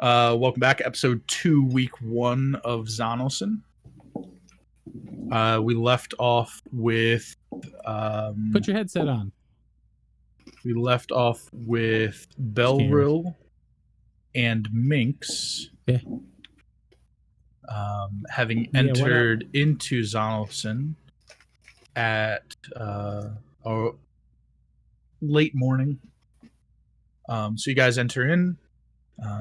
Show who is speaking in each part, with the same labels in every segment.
Speaker 1: Welcome back, episode 2, week 1 of Zanalsin. We left off with
Speaker 2: Put your headset on.
Speaker 1: Belrill and Minx having entered into Zanalsin at late morning. So you guys enter in.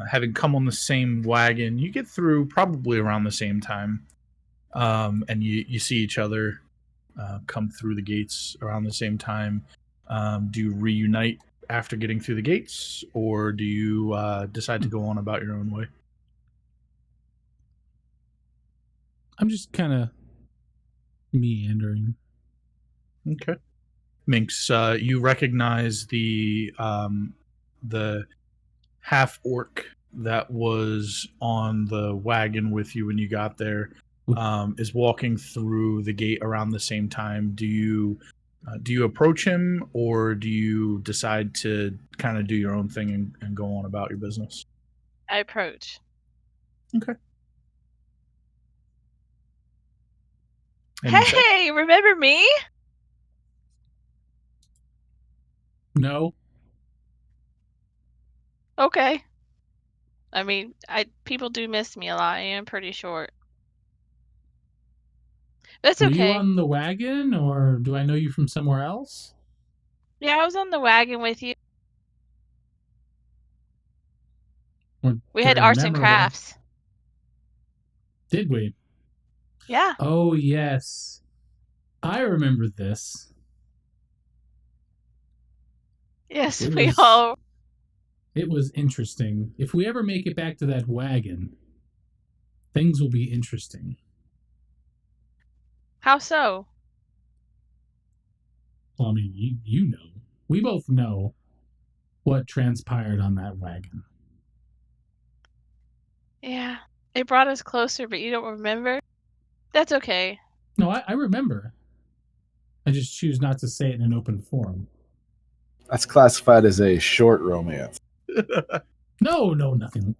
Speaker 1: Having come on the same wagon, you get through probably around the same time, and you see each other come through the gates around the same time. Do you reunite after getting through the gates, or do you decide to go on about your own way?
Speaker 2: I'm just kind of meandering.
Speaker 1: Okay. Minx, you recognize the half-orc that was on the wagon with you when you got there, is walking through the gate around the same time. Do you approach him, or do you decide to kind of do your own thing and go on about your business?
Speaker 3: I approach.
Speaker 1: Okay.
Speaker 3: Hey, remember me?
Speaker 2: No.
Speaker 3: Okay. I mean, people do miss me a lot. I am pretty short. That's okay.
Speaker 2: Were you on the wagon, or do I know you from somewhere else?
Speaker 3: Yeah, I was on the wagon with you. We had arts and crafts.
Speaker 2: Did we?
Speaker 3: Yeah.
Speaker 2: Oh, yes. I remember this.
Speaker 3: Yes,
Speaker 2: It was interesting. If we ever make it back to that wagon, things will be interesting.
Speaker 3: How so?
Speaker 2: Well, I mean, you know. We both know what transpired on that wagon.
Speaker 3: Yeah. It brought us closer, but you don't remember? That's okay.
Speaker 2: No, I remember. I just choose not to say it in an open forum.
Speaker 4: That's classified as a short romance.
Speaker 2: No, nothing.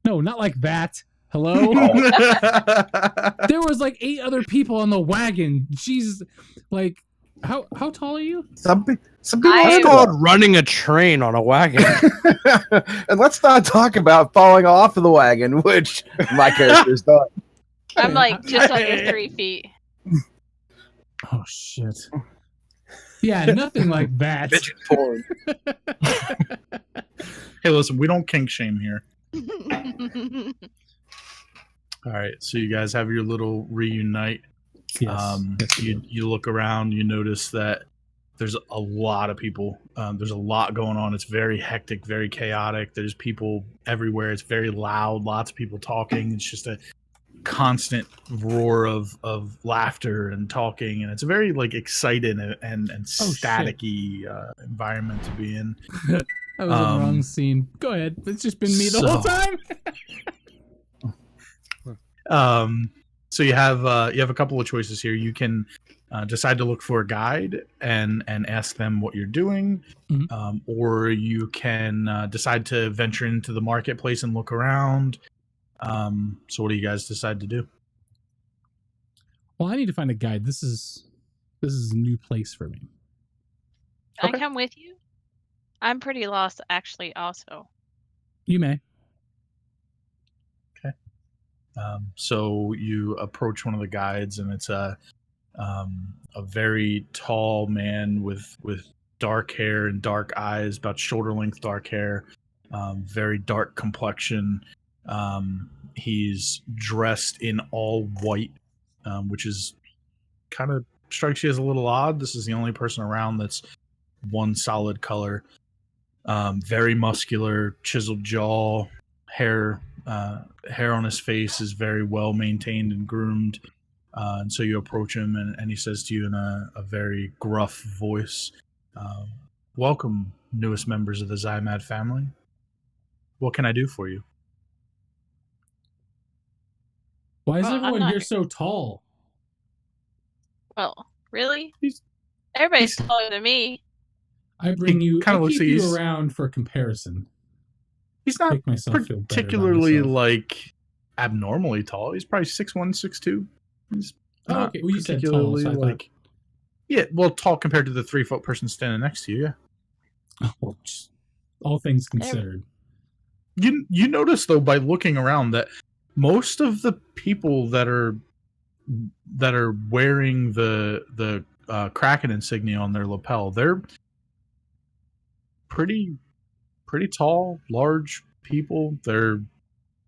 Speaker 2: No, not like that. Hello? There was like 8 other people on the wagon. Jesus. Like, how tall are you?
Speaker 4: Some people
Speaker 5: It's called running a train on a wagon.
Speaker 4: And let's not talk about falling off of the wagon, which my character's done.
Speaker 3: I'm like just under 3 feet.
Speaker 2: Oh, shit. Yeah, nothing like that.
Speaker 4: Midget porn.
Speaker 1: Hey, listen, we don't kink shame here. All right, so you guys have your little reunite.
Speaker 2: Yes.
Speaker 1: You look around, you notice that there's a lot of people. There's a lot going on. It's very hectic, very chaotic. There's people everywhere. It's very loud. Lots of people talking. It's just a constant roar of laughter and talking, and it's a very like excited and staticky environment to be in.
Speaker 2: That was the wrong scene. Go ahead. It's just been me the whole time.
Speaker 1: So you have a couple of choices here. You can decide to look for a guide and ask them what you're doing, or you can decide to venture into the marketplace and look around. So what do you guys decide to do?
Speaker 2: Well, I need to find a guide. This is a new place for me.
Speaker 3: Can I come with you? I'm pretty lost, actually, also.
Speaker 2: You may.
Speaker 1: Okay. So you approach one of the guides, and it's a very tall man with dark hair and dark eyes, about shoulder length dark hair, very dark complexion. He's dressed in all white, which is kind of strikes you as a little odd. This is the only person around that's one solid color. Very muscular, chiseled jaw, hair on his face is very well maintained and groomed. And so you approach him, and he says to you in a very gruff voice, "Welcome, newest members of the Zymad family. What can I do for you?"
Speaker 2: Why is everyone here so tall?
Speaker 3: Well, really? Everybody's taller than me.
Speaker 2: I keep you around for comparison.
Speaker 1: He's not
Speaker 2: Make myself feel better about
Speaker 1: particularly
Speaker 2: myself.
Speaker 1: like abnormally tall. He's probably 6'1", 6'2". He's
Speaker 2: Oh,
Speaker 1: not
Speaker 2: okay. Well, you said tall, so I thought.
Speaker 1: like yeah, well, tall compared to the 3-foot person standing next to you. Yeah.
Speaker 2: Oh, well, just all things considered.
Speaker 1: You notice though by looking around that most of the people that are wearing the Kraken insignia on their lapel, they're pretty tall, large people.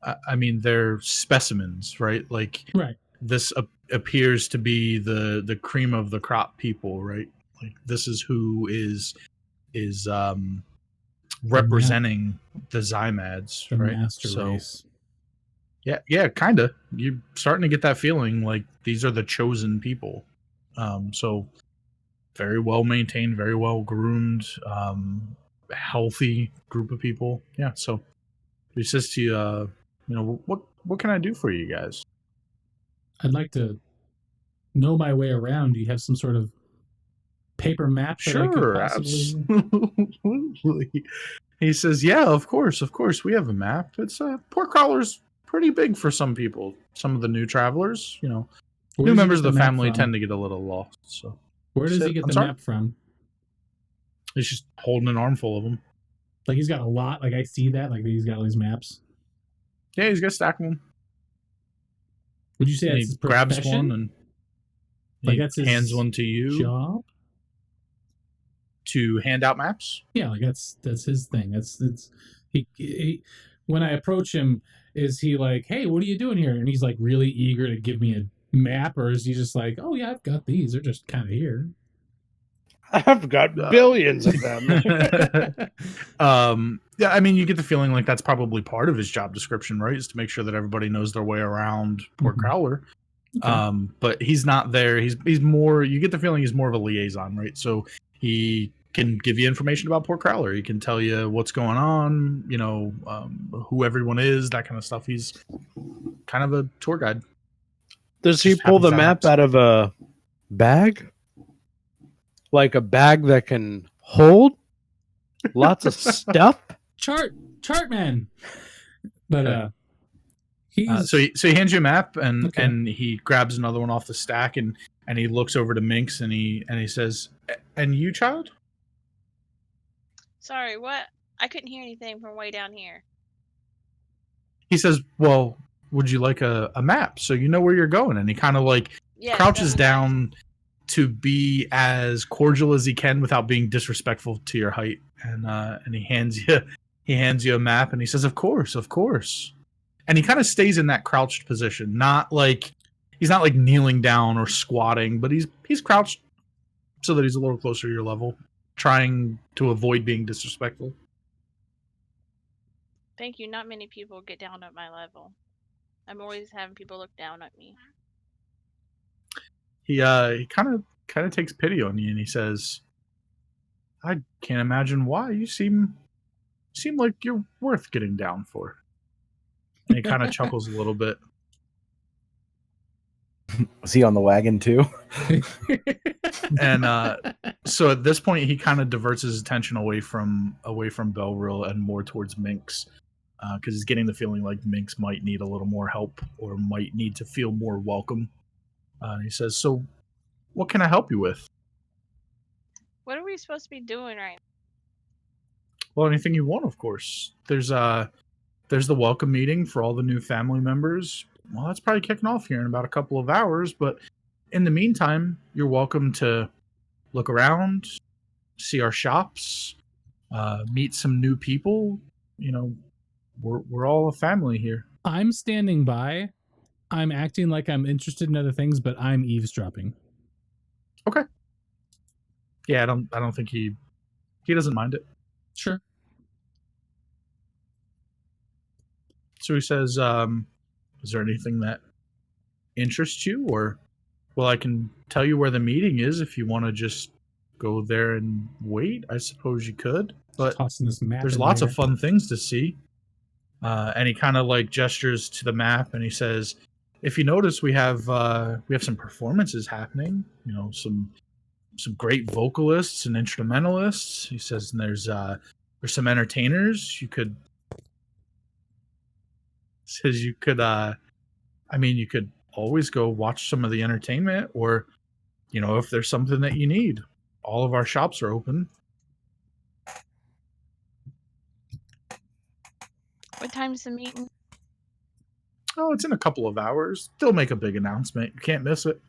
Speaker 1: I mean, they're specimens, right? Like
Speaker 2: Right.
Speaker 1: this appears to be the cream of the crop people, right? Like this is who is representing the Zymads,
Speaker 2: The
Speaker 1: right?
Speaker 2: master
Speaker 1: So
Speaker 2: race.
Speaker 1: yeah, kind of. You're starting to get that feeling like these are the chosen people. So very well maintained, very well groomed, healthy group of people. Yeah. So he says to you, you know, what can I do for you guys?
Speaker 2: I'd like to know my way around. Do you have some sort of paper map that I could
Speaker 1: Sure,
Speaker 2: possibly?
Speaker 1: absolutely. He says, "Yeah, of course. We have a map. It's Port Crawler's pretty big for some people. Some of the new travelers, you know,
Speaker 2: Where
Speaker 1: new
Speaker 2: does he
Speaker 1: members
Speaker 2: get
Speaker 1: of the
Speaker 2: map
Speaker 1: family
Speaker 2: from?
Speaker 1: tend to get a little lost. So
Speaker 2: Where does he get
Speaker 1: I'm
Speaker 2: the
Speaker 1: sorry?
Speaker 2: map from?
Speaker 1: He's just holding an armful of them.
Speaker 2: Like he's got a lot. Like I see that. Like he's got all these maps.
Speaker 1: Yeah, he's got a stack of them.
Speaker 2: Would you say
Speaker 1: And
Speaker 2: that's
Speaker 1: he
Speaker 2: his
Speaker 1: grabs
Speaker 2: profession?
Speaker 1: one and
Speaker 2: Like
Speaker 1: he
Speaker 2: that's his
Speaker 1: hands one to you
Speaker 2: job?
Speaker 1: to hand out maps.
Speaker 2: Yeah, like that's his thing. That's he when I approach him, is he like, hey, what are you doing here? And he's like really eager to give me a map, or is he just like, oh yeah, I've got these. They're just kind of here.
Speaker 5: I've got billions of them.
Speaker 1: Yeah, I mean, you get the feeling like that's probably part of his job description, right? Is to make sure that everybody knows their way around Port
Speaker 2: Mhm.
Speaker 1: Crowler.
Speaker 2: Okay.
Speaker 1: But he's not there. He's more. You get the feeling he's more of a liaison, right? So he can give you information about Port Crowler. He can tell you what's going on. You know, who everyone is, that kind of stuff. He's kind of a tour guide.
Speaker 5: Does he
Speaker 1: Just
Speaker 5: pull
Speaker 1: happens
Speaker 5: the
Speaker 1: to have
Speaker 5: map
Speaker 1: maps.
Speaker 5: out of a bag? Like a bag that can hold lots of stuff?
Speaker 2: Chart man. But
Speaker 1: Okay.
Speaker 2: he's
Speaker 1: So he hands you a map and
Speaker 2: Okay.
Speaker 1: and he grabs another one off the stack and he looks over to Minx and he says, "And you, child?"
Speaker 3: Sorry, what? I couldn't hear anything from way down here.
Speaker 1: He says, "Well, would you like a map so you know where you're going?" And he kind of like
Speaker 3: Yes,
Speaker 1: crouches
Speaker 3: that'd be nice.
Speaker 1: down to be as cordial as he can without being disrespectful to your height. And he hands you a map and he says, "Of course, of course." And he kind of stays in that crouched position, not like he's not like kneeling down or squatting, but he's crouched so that he's a little closer to your level, trying to avoid being disrespectful.
Speaker 3: Thank you. Not many people get down at my level. I'm always having people look down at me.
Speaker 1: He kind of takes pity on you and he says, "I can't imagine why. You seem like you're worth getting down for." And he kind of chuckles a little bit.
Speaker 4: Was he on the wagon too?
Speaker 1: And so at this point, he kind of diverts his attention away from Belril and more towards Minx, because he's getting the feeling like Minx might need a little more help or might need to feel more welcome. He says, "So, what can I help you with?"
Speaker 3: What are we supposed to be doing right now?
Speaker 1: Well, anything you want, of course. There's the welcome meeting for all the new family members. Well, that's probably kicking off here in about a couple of hours, but in the meantime, you're welcome to look around, see our shops, meet some new people. You know, we're all a family here.
Speaker 2: I'm standing by. I'm acting like I'm interested in other things, but I'm eavesdropping.
Speaker 1: Yeah, I don't think he doesn't mind it.
Speaker 2: Sure.
Speaker 1: So he says, "Is there anything that interests you, or well, I can tell you where the meeting is if you want to just go there and wait. I suppose you could, but
Speaker 2: Tossing this map.
Speaker 1: there's
Speaker 2: in
Speaker 1: lots
Speaker 2: there.
Speaker 1: of fun things to see." And he kind of like gestures to the map and he says, "If you notice, we have some performances happening. You know, some great vocalists and instrumentalists." He says, "And there's some entertainers. You could Says you could, you could always go watch some of the entertainment, or, if there's something that you need, all of our shops are open.
Speaker 3: What time's the meeting?
Speaker 1: Oh, it's in a couple of hours. They'll make a big announcement. You can't miss it.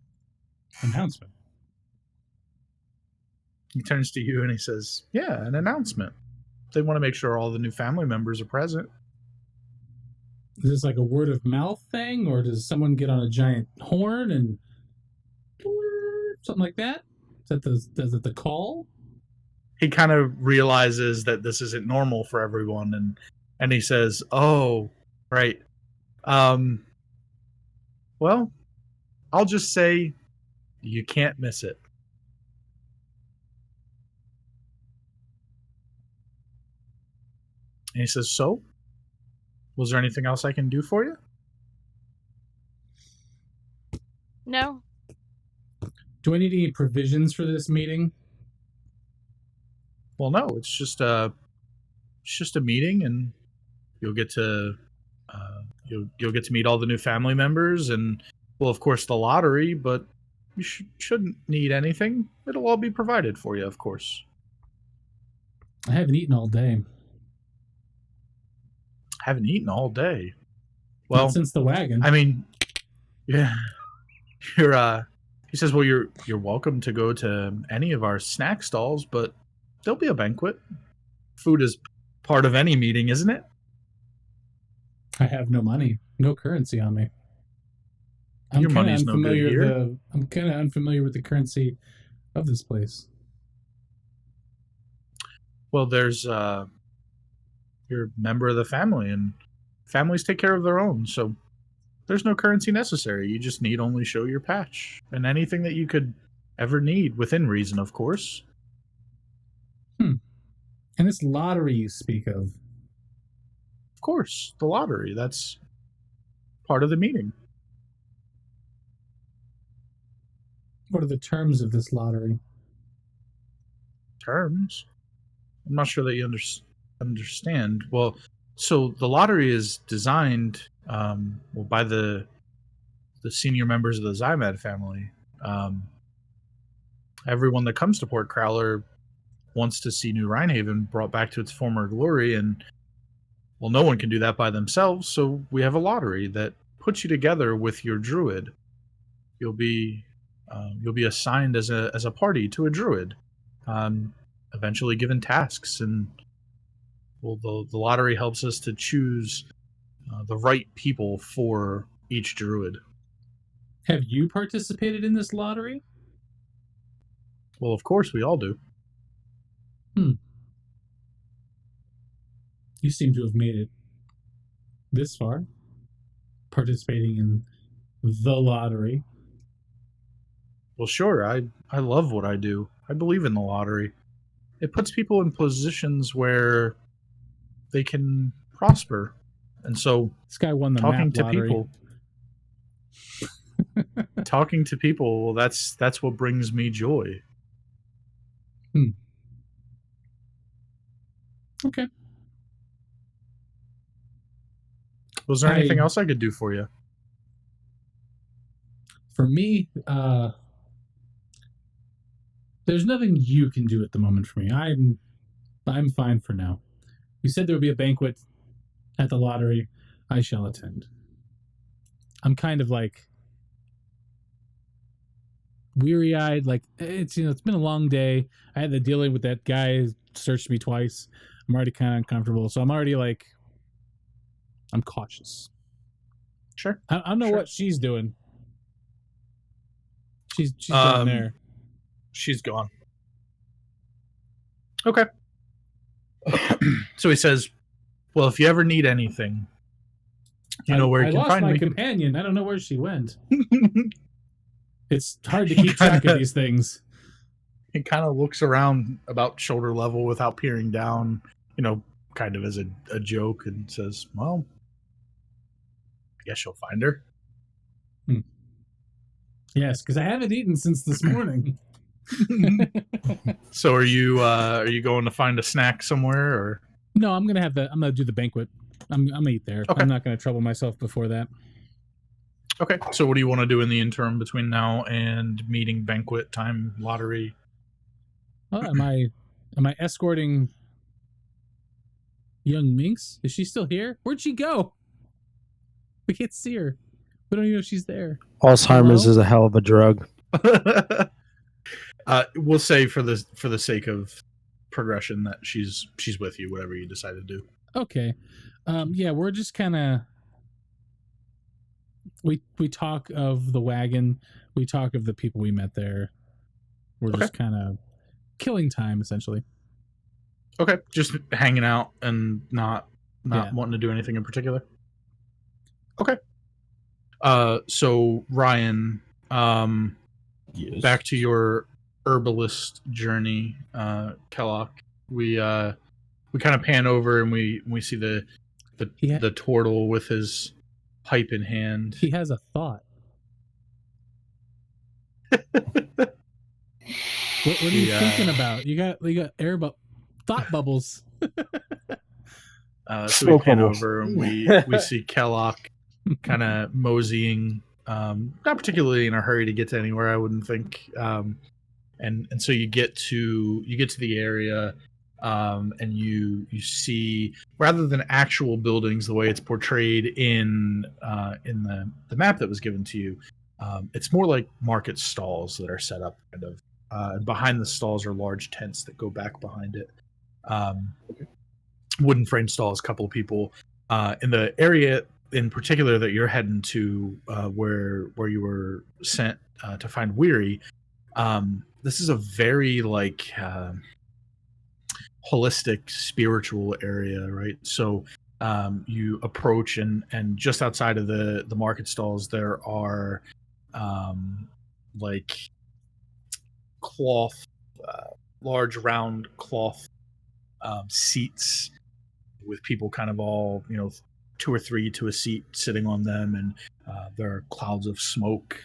Speaker 2: Announcement.
Speaker 1: He turns to you and he says, yeah, an announcement. They want to make sure all the new family members are present.
Speaker 2: Is this like a word of mouth thing, or does someone get on a giant horn and something like that? Is that the call?
Speaker 1: He kind of realizes that this isn't normal for everyone, and he says, oh, right. Well, I'll just say you can't miss it. And he says, so? Was there anything else I can do for you?
Speaker 3: No.
Speaker 1: Do I need any provisions for this meeting? Well, no. It's just a meeting, and you'll get to you'll get to meet all the new family members, and well, of course, the lottery. But you shouldn't need anything. It'll all be provided for you, of course.
Speaker 2: I haven't eaten all day.
Speaker 1: Haven't eaten all day. Well,
Speaker 2: not since the wagon.
Speaker 1: I mean, yeah. He says, well, you're welcome to go to any of our snack stalls, but there'll be a banquet. Food is part of any meeting, isn't it?
Speaker 2: I have no money, no currency on me.
Speaker 1: Your money's no good here.
Speaker 2: I'm kind of unfamiliar with the currency of this place.
Speaker 1: Well, there's you're a member of the family, and families take care of their own, so there's no currency necessary. You just need only show your patch, and anything that you could ever need, within reason, of course.
Speaker 2: And this lottery you speak of?
Speaker 1: Of course, the lottery. That's part of the meeting.
Speaker 2: What are the terms of this lottery?
Speaker 1: Terms? I'm not sure that you understand. Well, so the lottery is designed by the senior members of the Zymed family. Everyone that comes to Port Crowler wants to see New Rhinehaven brought back to its former glory, and well, no one can do that by themselves, so we have a lottery that puts you together with your druid. You'll be assigned as a party to a druid, eventually given tasks, and well, the lottery helps us to choose the right people for each druid.
Speaker 2: Have you participated in this lottery?
Speaker 1: Well, of course, we all do.
Speaker 2: You seem to have made it this far, participating in the lottery.
Speaker 1: Well, sure. I love what I do. I believe in the lottery. It puts people in positions where they can prosper. And so
Speaker 2: this guy won the
Speaker 1: talking
Speaker 2: map lottery.
Speaker 1: Talking to people, well, that's what brings me joy.
Speaker 2: Okay.
Speaker 1: Was there anything else I could do for you?
Speaker 2: For me, there's nothing you can do at the moment for me. I'm fine for now. You said there would be a banquet at the lottery. I shall attend. I'm kind of like weary-eyed. Like it's been a long day. I had to dealing with that guy who searched me twice. I'm already kind of uncomfortable, so I'm already like I'm cautious.
Speaker 1: Sure.
Speaker 2: I don't know what she's doing. She's down there.
Speaker 1: She's gone. Okay. So he says, well, if you ever need anything, you know where you can find me.
Speaker 2: I lost my companion. I don't know where she went. It's hard to keep track of these things.
Speaker 1: He kind of looks around about shoulder level without peering down, kind of as a joke, and says, well, I guess you'll find her.
Speaker 2: Yes, because I haven't eaten since this morning.
Speaker 1: So are you going to find a snack somewhere, or?
Speaker 2: No, I'm gonna do the banquet. I'm gonna eat there.
Speaker 1: Okay.
Speaker 2: I'm not gonna trouble myself before that.
Speaker 1: Okay, so what do you want to do in the interim between now and meeting, banquet time, lottery?
Speaker 2: Am I escorting young Minx? Is she still here? Where'd she go? We can't see her. We don't even know if she's there.
Speaker 5: Alzheimer's
Speaker 2: Hello?
Speaker 5: is a hell of a drug.
Speaker 1: We'll say for the sake of progression that she's with you, whatever you decide to do.
Speaker 2: Okay. Yeah, we're just kind of we talk of the wagon. We talk of the people we met there. We're just kind of killing time, essentially.
Speaker 1: Okay, just hanging out and not
Speaker 2: Yeah.
Speaker 1: wanting to do anything in particular. Okay. So Ryan,
Speaker 4: Yes.
Speaker 1: back to your herbalist journey, Kellock. We kind of pan over and we see the turtle with his pipe in hand.
Speaker 2: He has a thought. What are you thinking about? You got thought bubbles.
Speaker 1: So we pan
Speaker 4: bubbles.
Speaker 1: over and we see Kellock kind of moseying, not particularly in a hurry to get to anywhere, I wouldn't think. And so you get to the area, and you see, rather than actual buildings the way it's portrayed in the map that was given to you, it's more like market stalls that are set up kind of. And behind the stalls are large tents that go back behind it. Wooden frame stalls, a couple of people. In the area in particular that you're heading to, where you were sent to find Weary, this is a very holistic spiritual area, right? So you approach and just outside of the market stalls there are like cloth, large round cloth seats with people kind of all, 2 or 3 to a seat sitting on them, and there are clouds of smoke.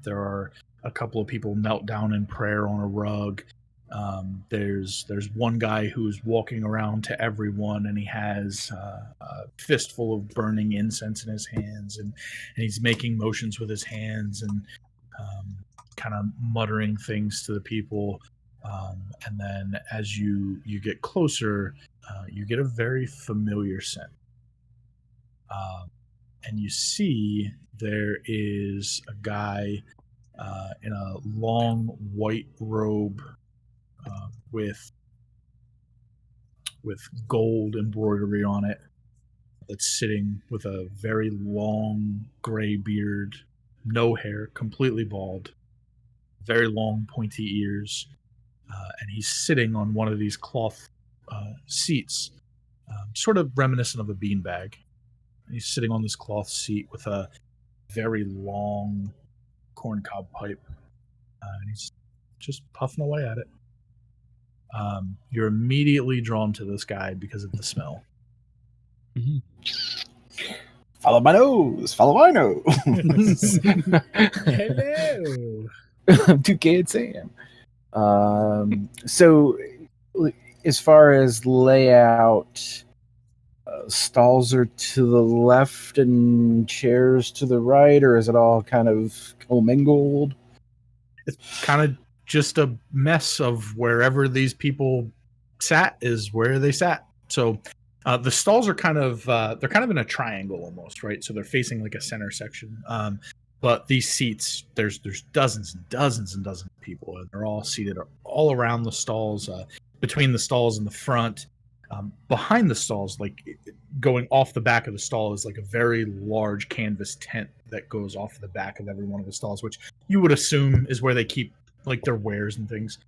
Speaker 1: There are a couple of people knelt down in prayer on a rug. There's one guy who's walking around to everyone, and he has a fistful of burning incense in his hands, and he's making motions with his hands and kind of muttering things to the people. And then as you get closer, you get a very familiar scent. And you see there is a guy in a long white robe with gold embroidery on it, that's sitting with a very long gray beard, no hair, completely bald, very long pointy ears, and he's sitting on one of these cloth seats, sort of reminiscent of a beanbag. He's sitting on this cloth seat with a very long corncob pipe, and he's just puffing away at it. You're immediately drawn to this guy because of the smell.
Speaker 2: Mhm.
Speaker 4: Follow my nose. Follow my nose.
Speaker 2: Hello.
Speaker 4: I'm 2K and Sam. So, as far as layout, stalls are to the left and chairs to the right, or is it all kind of commingled?
Speaker 1: It's kind of just a mess of wherever these people sat is where they sat. So the stalls are kind of they're kind of in a triangle almost, right? So they're facing like a center section. But these seats, there's dozens and dozens and dozens of people, and they're all seated all around the stalls, between the stalls and the front. Behind the stalls, like going off the back of the stall, is like a very large canvas tent that goes off the back of every one of the stalls, which you would assume is where they keep like their wares and things.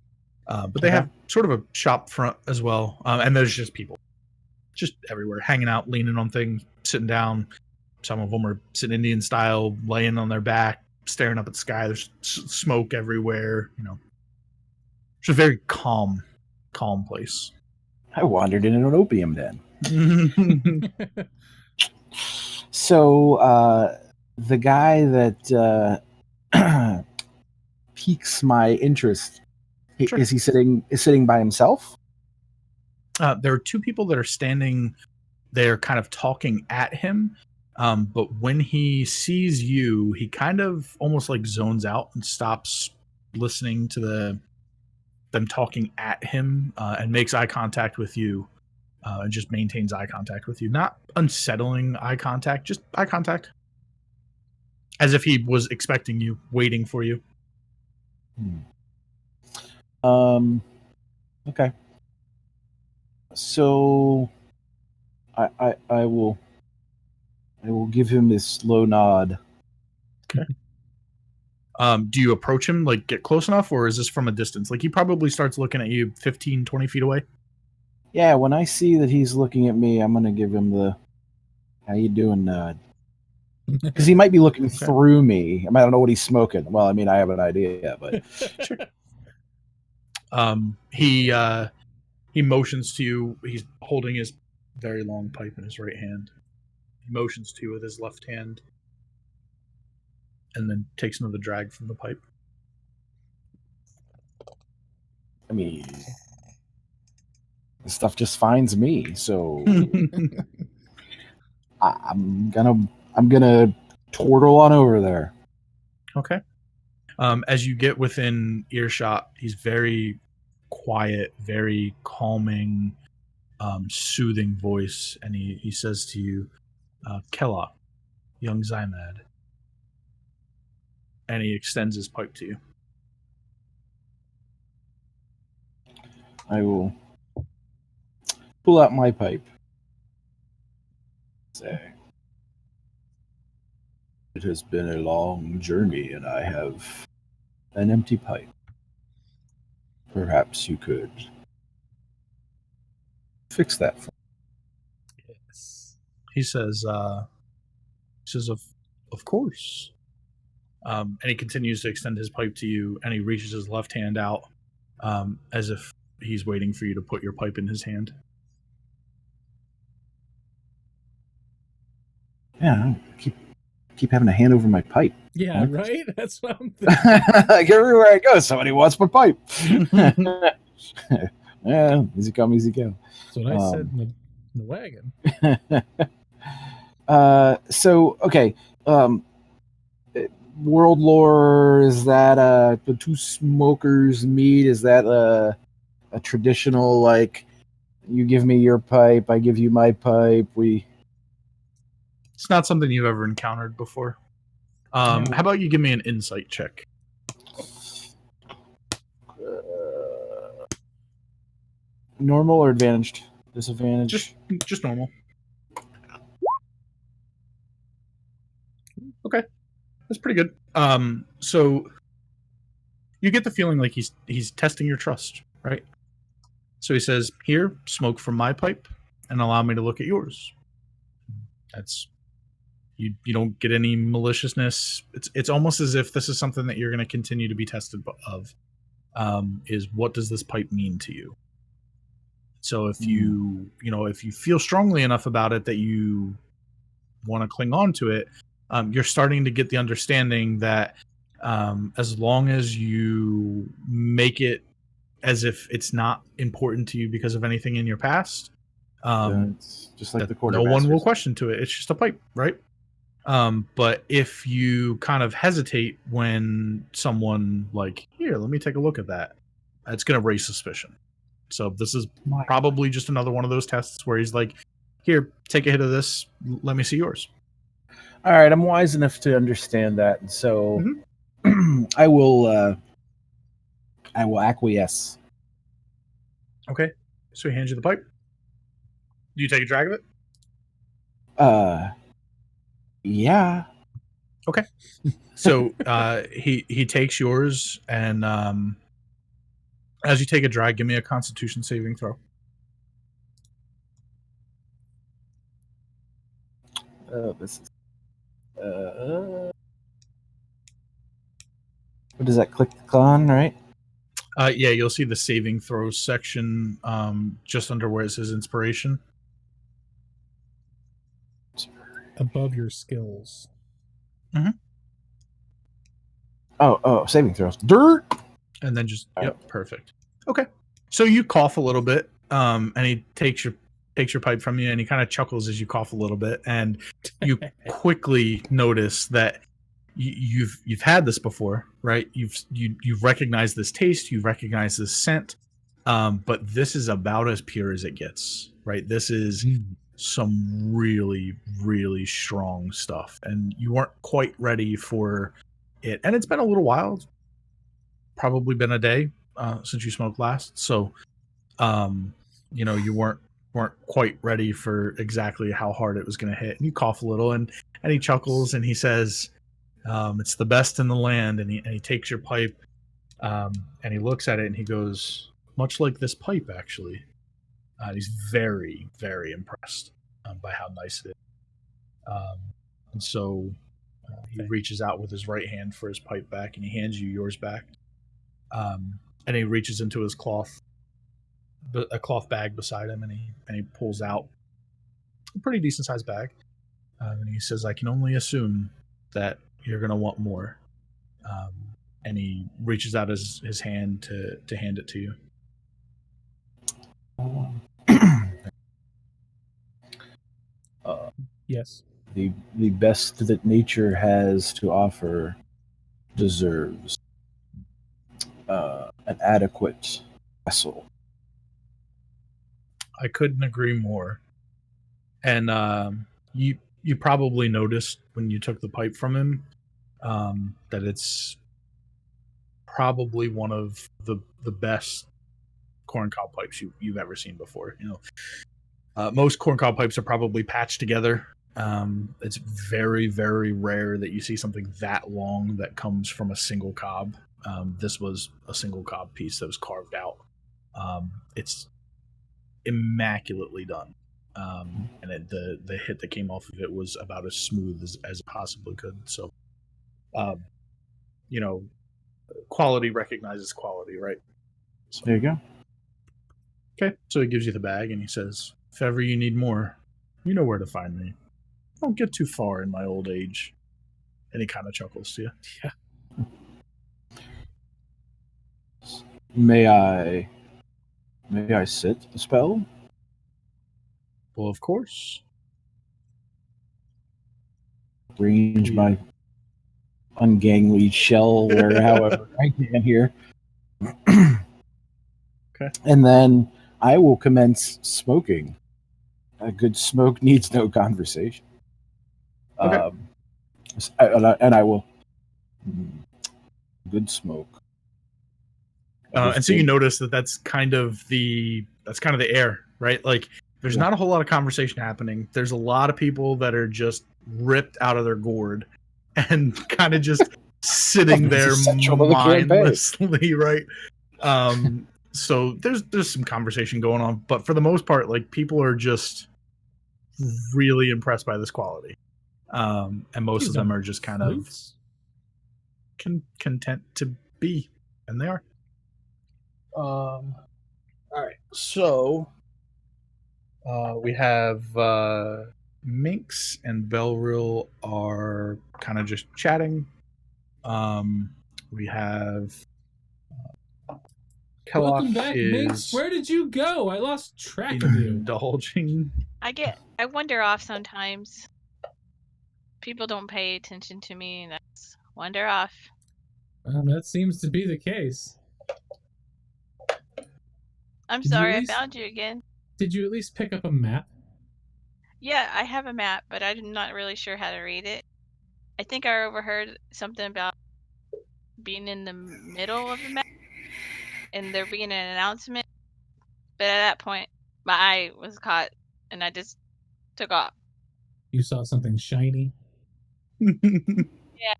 Speaker 1: But they have sort of a shop front as well, and there's just people just everywhere, hanging out, leaning on things, sitting down. Some of them are sitting Indian style, laying on their back, staring up at the sky. There's smoke everywhere. It's a very calm place.
Speaker 4: I wandered in an opium den. So the guy that piques my interest,
Speaker 1: Sure.
Speaker 4: is sitting by himself?
Speaker 1: There are 2 people that are standing they're kind of talking at him. But when he sees you, he kind of almost like zones out and stops listening to them talking at him, and makes eye contact with you, and just maintains eye contact with you. Not unsettling eye contact, just eye contact. As if he was expecting you, waiting for you.
Speaker 4: Okay. So I will give him this slow nod.
Speaker 1: Do you approach him, like get close enough, or is this from a distance? Like he probably starts looking at you 15, 20 feet away.
Speaker 4: Yeah, when I see that he's looking at me, I'm gonna give him the "How you doing?" nod. Because he might be looking through me. I don't know what he's smoking. Well, I mean, I have an idea, but
Speaker 1: Sure. He motions to you. He's holding his very long pipe in his right hand. He motions to you with his left hand, and then takes another drag from the pipe.
Speaker 4: I mean, this stuff just finds me. So I'm gonna turtle on over there.
Speaker 1: Okay. As you get within earshot, he's very quiet, very calming, soothing voice, and he says to you, Kella, young Zymad. And he extends his pipe to you.
Speaker 4: I will pull out my pipe. Say, it has been a long journey, and I have an empty pipe. Perhaps you could fix that for me.
Speaker 2: Yes.
Speaker 1: He says, of course. And he continues to extend his pipe to you, and he reaches his left hand out, as if he's waiting for you to put your pipe in his hand.
Speaker 4: Yeah, keep having a hand over my pipe.
Speaker 2: Yeah,
Speaker 4: What?
Speaker 2: right? That's what I'm thinking.
Speaker 4: Like everywhere I go, somebody wants my pipe. Yeah, easy come, easy go.
Speaker 2: That's what I said in the wagon.
Speaker 4: So okay, world lore, is that the two smokers meet? Is that a traditional, like, you give me your pipe, I give you my pipe, we
Speaker 1: It's not something you've ever encountered before. How about you give me an insight check?
Speaker 4: normal or advantaged? Disadvantage?
Speaker 1: Just normal. Okay, that's pretty good. So you get the feeling like he's testing your trust, right? So he says, "Here, smoke from my pipe, and allow me to look at yours." That's you don't get any maliciousness. It's almost as if this is something that you're going to continue to be tested of. Is what does this pipe mean to you? So if if you feel strongly enough about it that you want to cling on to it, you're starting to get the understanding that as long as you make it as if it's not important to you because of anything in your past,
Speaker 4: It's just like the
Speaker 1: no one will
Speaker 4: quartermasters.
Speaker 1: question to it. It's just a pipe, right? But if you kind of hesitate when someone like, here, let me take a look at that, it's going to raise suspicion. So this is probably just another one of those tests where he's like, here, take a hit of this. Let me see yours.
Speaker 4: All right, I'm wise enough to understand that, and so I will acquiesce.
Speaker 1: Okay. So he hands you the pipe. Do you take a drag of it?
Speaker 4: Yeah.
Speaker 1: Okay. So he takes yours, and as you take a drag, give me a Constitution saving throw.
Speaker 4: This is. What does that click on, right?
Speaker 1: Yeah, you'll see the saving throws section just under where it says inspiration.
Speaker 2: Above your skills.
Speaker 1: Mm-hmm.
Speaker 4: Oh, saving throws. Dirt.
Speaker 1: And then just, yep, perfect. Okay. So you cough a little bit, and he takes takes your pipe from you, and he kind of chuckles as you cough a little bit, and you quickly notice that you've had this before, right? You've recognized this taste, you've recognized this scent, but this is about as pure as it gets, right? This is some really, really strong stuff, and you weren't quite ready for it. And it's been a little while, probably been a day since you smoked last, so you weren't quite ready for exactly how hard it was going to hit. And you cough a little, and he chuckles and he says, "It's the best in the land." And he takes your pipe, and he looks at it and he goes, "Much like this pipe, actually." He's very, very impressed by how nice it is. And so he reaches out with his right hand for his pipe back, and he hands you yours back. And he reaches into his a cloth bag beside him, and he pulls out a pretty decent sized bag. And he says, "I can only assume that you're going to want more." And he reaches out his hand to hand it to you.
Speaker 2: Yes.
Speaker 4: The best that nature has to offer deserves an adequate vessel.
Speaker 1: I couldn't agree more. And you probably noticed when you took the pipe from him that it's probably one of the best corncob pipes you've ever seen before. Most corncob pipes are probably patched together. It's very, very rare that you see something that long that comes from a single cob. This was a single cob piece that was carved out. It's immaculately done. And the hit that came off of it was about as smooth as it possibly could. So, quality recognizes quality, right? So,
Speaker 4: There you go.
Speaker 1: Okay, so he gives you the bag and he says, "If ever you need more, you know where to find me. Don't get too far in my old age." And he kind of chuckles to you.
Speaker 2: Yeah.
Speaker 4: May I sit the spell?
Speaker 1: Well, of course.
Speaker 4: Range my ungainly shell where however I can here.
Speaker 1: Okay.
Speaker 4: And then I will commence smoking. A good smoke needs no conversation.
Speaker 1: Okay.
Speaker 4: And I will good smoke.
Speaker 1: And so you notice that's kind of the air, right? Like there's not a whole lot of conversation happening. There's a lot of people that are just ripped out of their gourd and kind of just sitting there mindlessly, right? So there's some conversation going on, but for the most part, like people are just really impressed by this quality, and most of them are just kind of content to be, and they are. All right, so we have Minx and Belril are kind of just chatting. We have
Speaker 2: Welcome back, Minx. Where did you go? I lost track of you.
Speaker 1: Indulging.
Speaker 3: I wander off sometimes. People don't pay attention to me, and that's wander off.
Speaker 2: Well, that seems to be the case.
Speaker 3: I'm sorry, I found you again.
Speaker 2: Did you at least pick up a map?
Speaker 3: Yeah, I have a map, but I'm not really sure how to read it. I think I overheard something about being in the middle of the map and there being an announcement. But at that point, my eye was caught and I just took off.
Speaker 2: You saw something shiny?
Speaker 3: Yeah.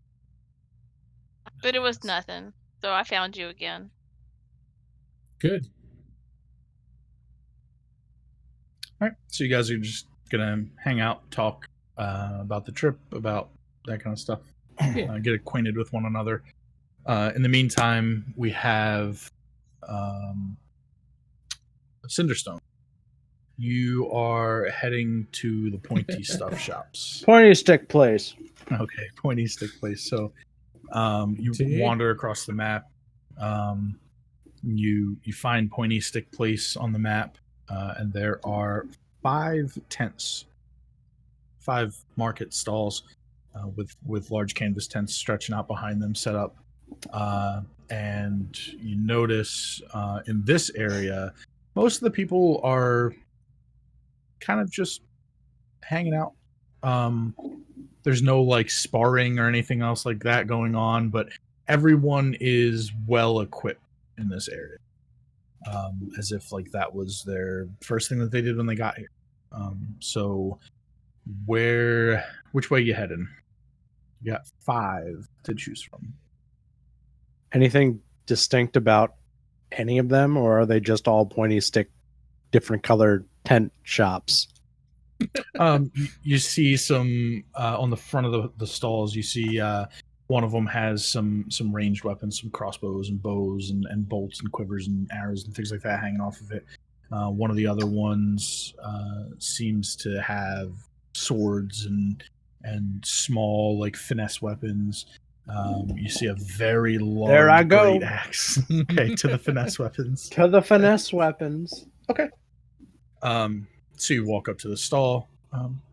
Speaker 3: But it was nothing. So I found you again.
Speaker 2: Good.
Speaker 1: All right, so you guys are just gonna hang out, talk about the trip, about that kind of stuff, get acquainted with one another. In the meantime, we have Cinderstone. You are heading to the Pointy Stuff Shops.
Speaker 5: Pointy Stick Place.
Speaker 1: Okay, Pointy Stick Place. So you wander across the map. You find Pointy Stick Place on the map, and there are 5 tents, 5 market stalls with large canvas tents stretching out behind them, set up. And you notice in this area, most of the people are kind of just hanging out. There's no like sparring or anything else like that going on, but everyone is well equipped in this area, as if like that was their first thing that they did when they got here. So which way you heading? You got 5 to choose from.
Speaker 5: Anything distinct about any of them, or are they just all pointy stick, different colored tent shops?
Speaker 1: You see some on the front of the stalls. You see one of them has some ranged weapons, some crossbows and bows and bolts and quivers and arrows and things like that hanging off of it. One of the other ones seems to have swords and small like finesse weapons. You see a very large
Speaker 5: There I go.
Speaker 1: great axe. Okay, to the finesse weapons.
Speaker 5: To the finesse weapons.
Speaker 1: Okay. So you walk up to the stall.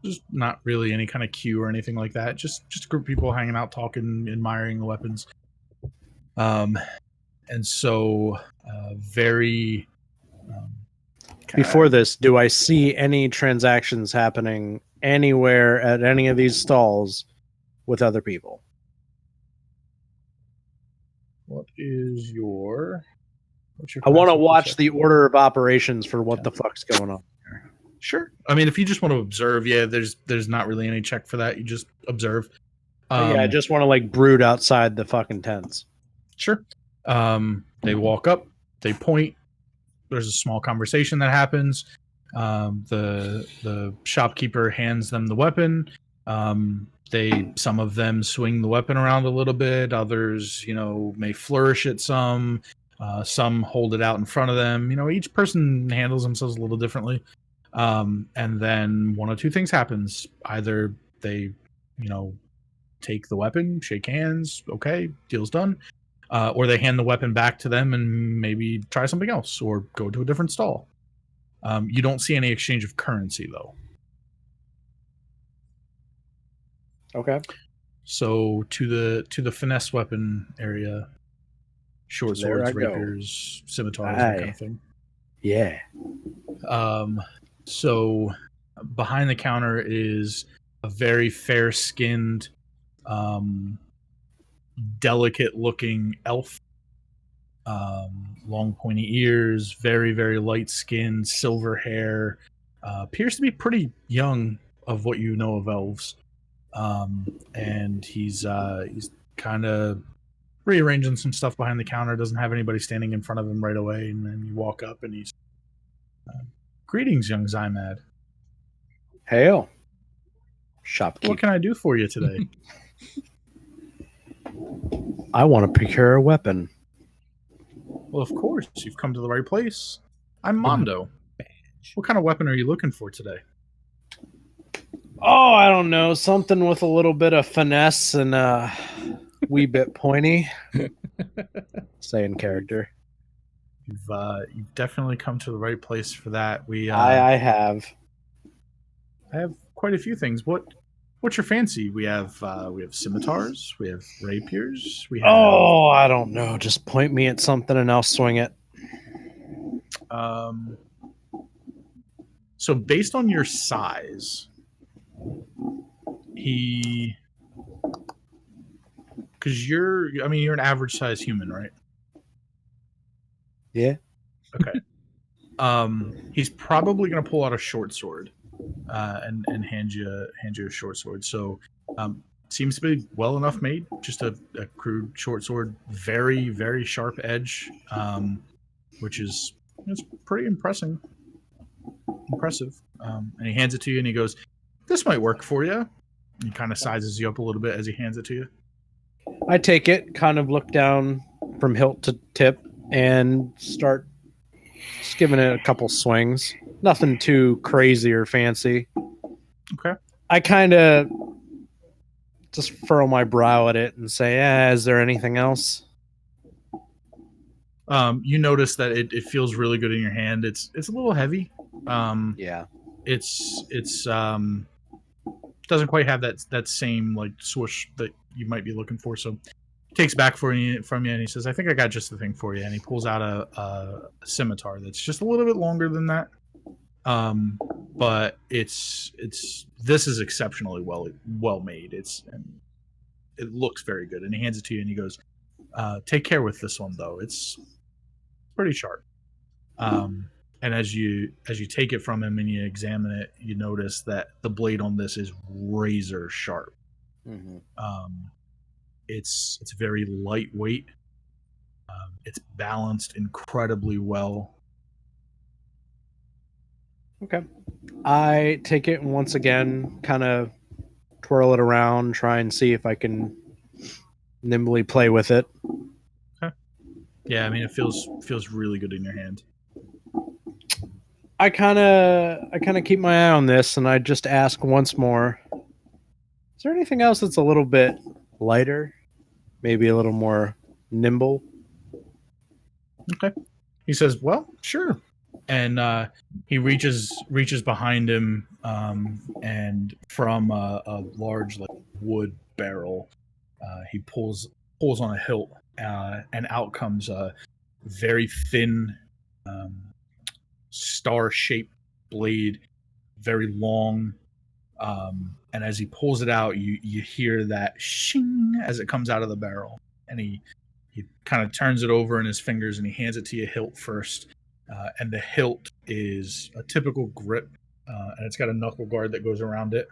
Speaker 1: There's not really any kind of queue or anything like that. Just a group of people hanging out, talking, admiring the weapons. And so very.
Speaker 5: Before this, do I see any transactions happening anywhere at any of these stalls with other people?
Speaker 1: What's your
Speaker 5: I want to
Speaker 1: passive
Speaker 5: watch
Speaker 1: perception?
Speaker 5: the order of operations for what the fuck's going on.
Speaker 1: Sure. I mean, if you just want to observe, yeah, there's not really any check for that. You just observe.
Speaker 5: Yeah, I just want to like brood outside the fucking tents.
Speaker 1: Sure. They walk up, they point. There's a small conversation that happens. The shopkeeper hands them the weapon. Some of them swing the weapon around a little bit. Others, may flourish it some. Some hold it out in front of them. Each person handles themselves a little differently. And then one of two things happens. Either they, take the weapon, shake hands, okay, deal's done. Or they hand the weapon back to them and maybe try something else or go to a different stall. You don't see any exchange of currency, though.
Speaker 5: Okay.
Speaker 1: So to the finesse weapon area, short
Speaker 5: There I
Speaker 1: swords,
Speaker 5: go.
Speaker 1: rapiers, scimitars, that kind of thing.
Speaker 5: Yeah.
Speaker 1: So behind the counter is a very fair-skinned, delicate-looking elf. Long pointy ears, very, very light skin, silver hair. Appears to be pretty young of what you know of elves. And he's kind of rearranging some stuff behind the counter. Doesn't have anybody standing in front of him right away. And then you walk up and he's, greetings, young Zymad.
Speaker 5: Hail. Shopkeeper.
Speaker 1: What can I do for you today?
Speaker 5: I want to procure a weapon.
Speaker 1: Well, of course, you've come to the right place. I'm Mondo. What kind of weapon are you looking for today?
Speaker 5: Oh, I don't know. Something with a little bit of finesse and a wee bit pointy. Say in character.
Speaker 1: You've definitely come to the right place for that.
Speaker 5: I have.
Speaker 1: I have quite a few things. What's your fancy? We have scimitars, we have rapiers, we have
Speaker 5: Oh, I don't know. Just point me at something and I'll swing it.
Speaker 1: So based on your size, because you're an average size human, right?
Speaker 5: Yeah.
Speaker 1: Okay. He's probably gonna pull out a short sword, and hand you a short sword. So, seems to be well enough made. Just a crude short sword, very, very sharp edge, which is it's pretty impressive. And he hands it to you, and he goes, "This might work for you." He kind of sizes you up a little bit as he hands it to you.
Speaker 5: I take it, kind of look down from hilt to tip, and start just giving it a couple swings. Nothing too crazy or fancy.
Speaker 1: Okay.
Speaker 5: I kind of just furrow my brow at it and say, is there anything else?
Speaker 1: You notice that it feels really good in your hand. It's a little heavy.
Speaker 5: Yeah.
Speaker 1: it's doesn't quite have that same like swoosh that you might be looking for. So takes back from you and he says, "I think I got just the thing for you." And he pulls out a scimitar that's just a little bit longer than that. But this is exceptionally well made. It looks very good. And he hands it to you and he goes, "Take care with this one though. It's pretty sharp." And as you take it from him and you examine it, you notice that the blade on this is razor sharp.
Speaker 5: Mm-hmm.
Speaker 1: It's very lightweight. It's balanced incredibly well.
Speaker 5: Okay. I take it and once again kind of twirl it around, try and see if I can nimbly play with it.
Speaker 1: Okay. Yeah, I mean it feels really good in your hand.
Speaker 5: I kind of keep my eye on this and I just ask once more. Is there anything else that's a little bit lighter? Maybe a little more nimble?
Speaker 1: Okay. He says, "Well, sure." And he reaches behind him, and from a large like wood barrel, he pulls on a hilt, and out comes a very thin, star-shaped blade, very long. And as he pulls it out, you hear that shing as it comes out of the barrel, and he kind of turns it over in his fingers and he hands it to you hilt first. And the hilt is a typical grip, and it's got a knuckle guard that goes around it.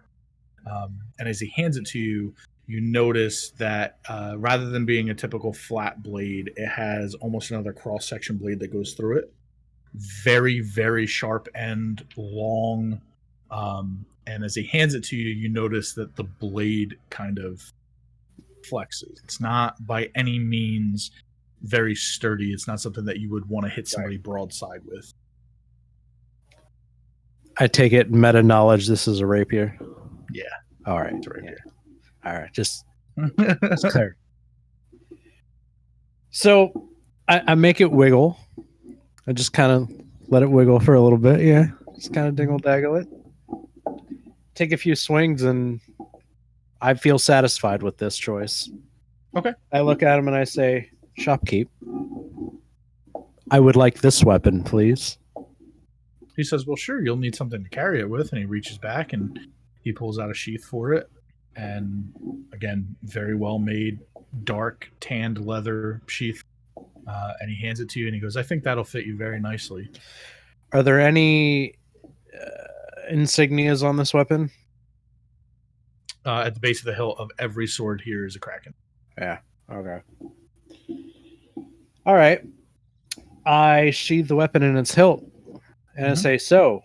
Speaker 1: And as he hands it to you, you notice that rather than being a typical flat blade, it has almost another cross-section blade that goes through it. Very, very sharp end, long. And as he hands it to you, you notice that the blade kind of flexes. It's not by any means very sturdy. It's not something that you would want to hit somebody broadside with.
Speaker 5: I take it meta knowledge this is a rapier.
Speaker 1: Yeah.
Speaker 5: All right.
Speaker 1: It's a rapier.
Speaker 5: Yeah. All right. Just clear. So I make it wiggle. I just kind of let it wiggle for a little bit. Yeah. Just kind of dingle daggle it. Take a few swings and I feel satisfied with this choice.
Speaker 1: Okay.
Speaker 5: I look at him and I say, "Shopkeep, I would like this weapon, please."
Speaker 1: He says, "Well, sure, you'll need something to carry it with." And he reaches back and he pulls out a sheath for it. And again, very well made, dark, tanned leather sheath. And he hands it to you and he goes, "I think that'll fit you very nicely."
Speaker 5: Are there any insignias on this weapon?
Speaker 1: At the base of the hilt of every sword here is a kraken.
Speaker 5: Yeah. Okay. All right. I sheathe the weapon in its hilt and I say, "So,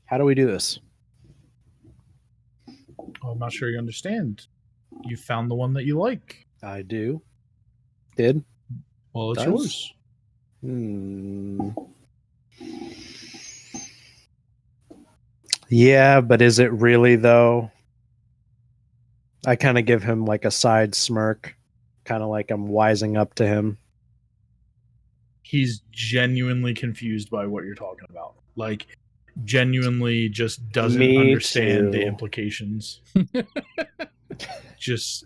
Speaker 5: how do we do this?"
Speaker 1: Well, I'm not sure you understand. You found the one that you like.
Speaker 5: I do. Did?
Speaker 1: Well, it's
Speaker 5: Does?
Speaker 1: yours.
Speaker 5: Yeah, but is it really though? I kind of give him like a side smirk, kind of like I'm wising up to him.
Speaker 1: He's genuinely confused by what you're talking about. Like, genuinely just doesn't
Speaker 5: Me
Speaker 1: understand
Speaker 5: too.
Speaker 1: the implications. Just,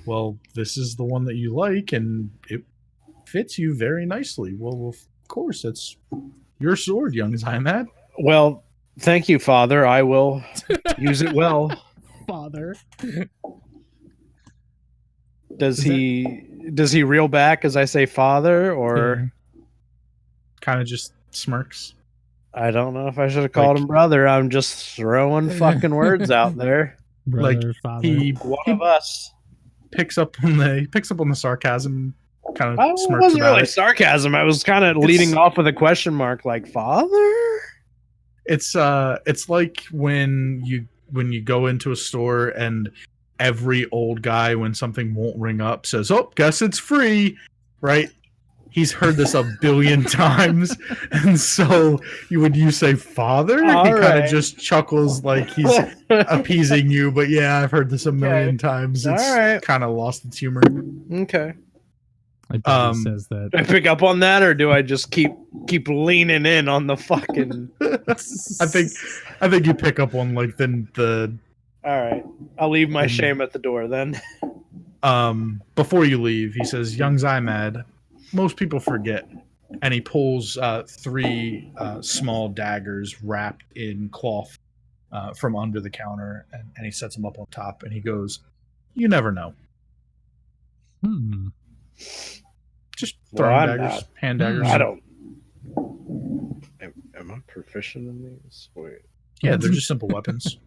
Speaker 1: well, this is the one that you like, and it fits you very nicely. Well, of course, it's your sword, young Zymad.
Speaker 5: Well, thank you, Father. I will use it well.
Speaker 2: Father.
Speaker 5: Does he reel back as I say "Father," or
Speaker 1: Kind of just smirks.
Speaker 5: I don't know if I should have called him brother. I'm just throwing fucking words out there.
Speaker 2: Brother,
Speaker 1: Like,
Speaker 2: father.
Speaker 1: He
Speaker 5: One of us.
Speaker 1: picks up on the sarcasm. Kind
Speaker 5: I
Speaker 1: of smirks
Speaker 5: wasn't
Speaker 1: about
Speaker 5: really
Speaker 1: it.
Speaker 5: sarcasm. I was kind of leading off with a question mark, like "Father."
Speaker 1: It's like when you go into a store and every old guy, when something won't ring up, says, "Oh, guess it's free," right? He's heard this a billion times, and so you say "Father,"
Speaker 5: All
Speaker 1: he kind
Speaker 5: right.
Speaker 1: of just chuckles like he's appeasing you. But yeah, I've heard this a million times. It's
Speaker 5: All right.
Speaker 1: kind of lost its humor.
Speaker 5: Okay.
Speaker 2: I bet he says that.
Speaker 5: Do I pick up on that, or do I just keep leaning in on the fucking?
Speaker 1: I think you pick up on like the
Speaker 5: All right, I'll leave my shame at the door then.
Speaker 1: before you leave, he says, "Young Zymad, most people forget," and he pulls 3 small daggers wrapped in cloth from under the counter, and he sets them up on top, and he goes, "You never know." Just throwing
Speaker 5: I'm
Speaker 1: daggers,
Speaker 5: not.
Speaker 1: hand daggers.
Speaker 5: I don't. Am I proficient in these? Wait.
Speaker 1: Yeah, they're just simple weapons.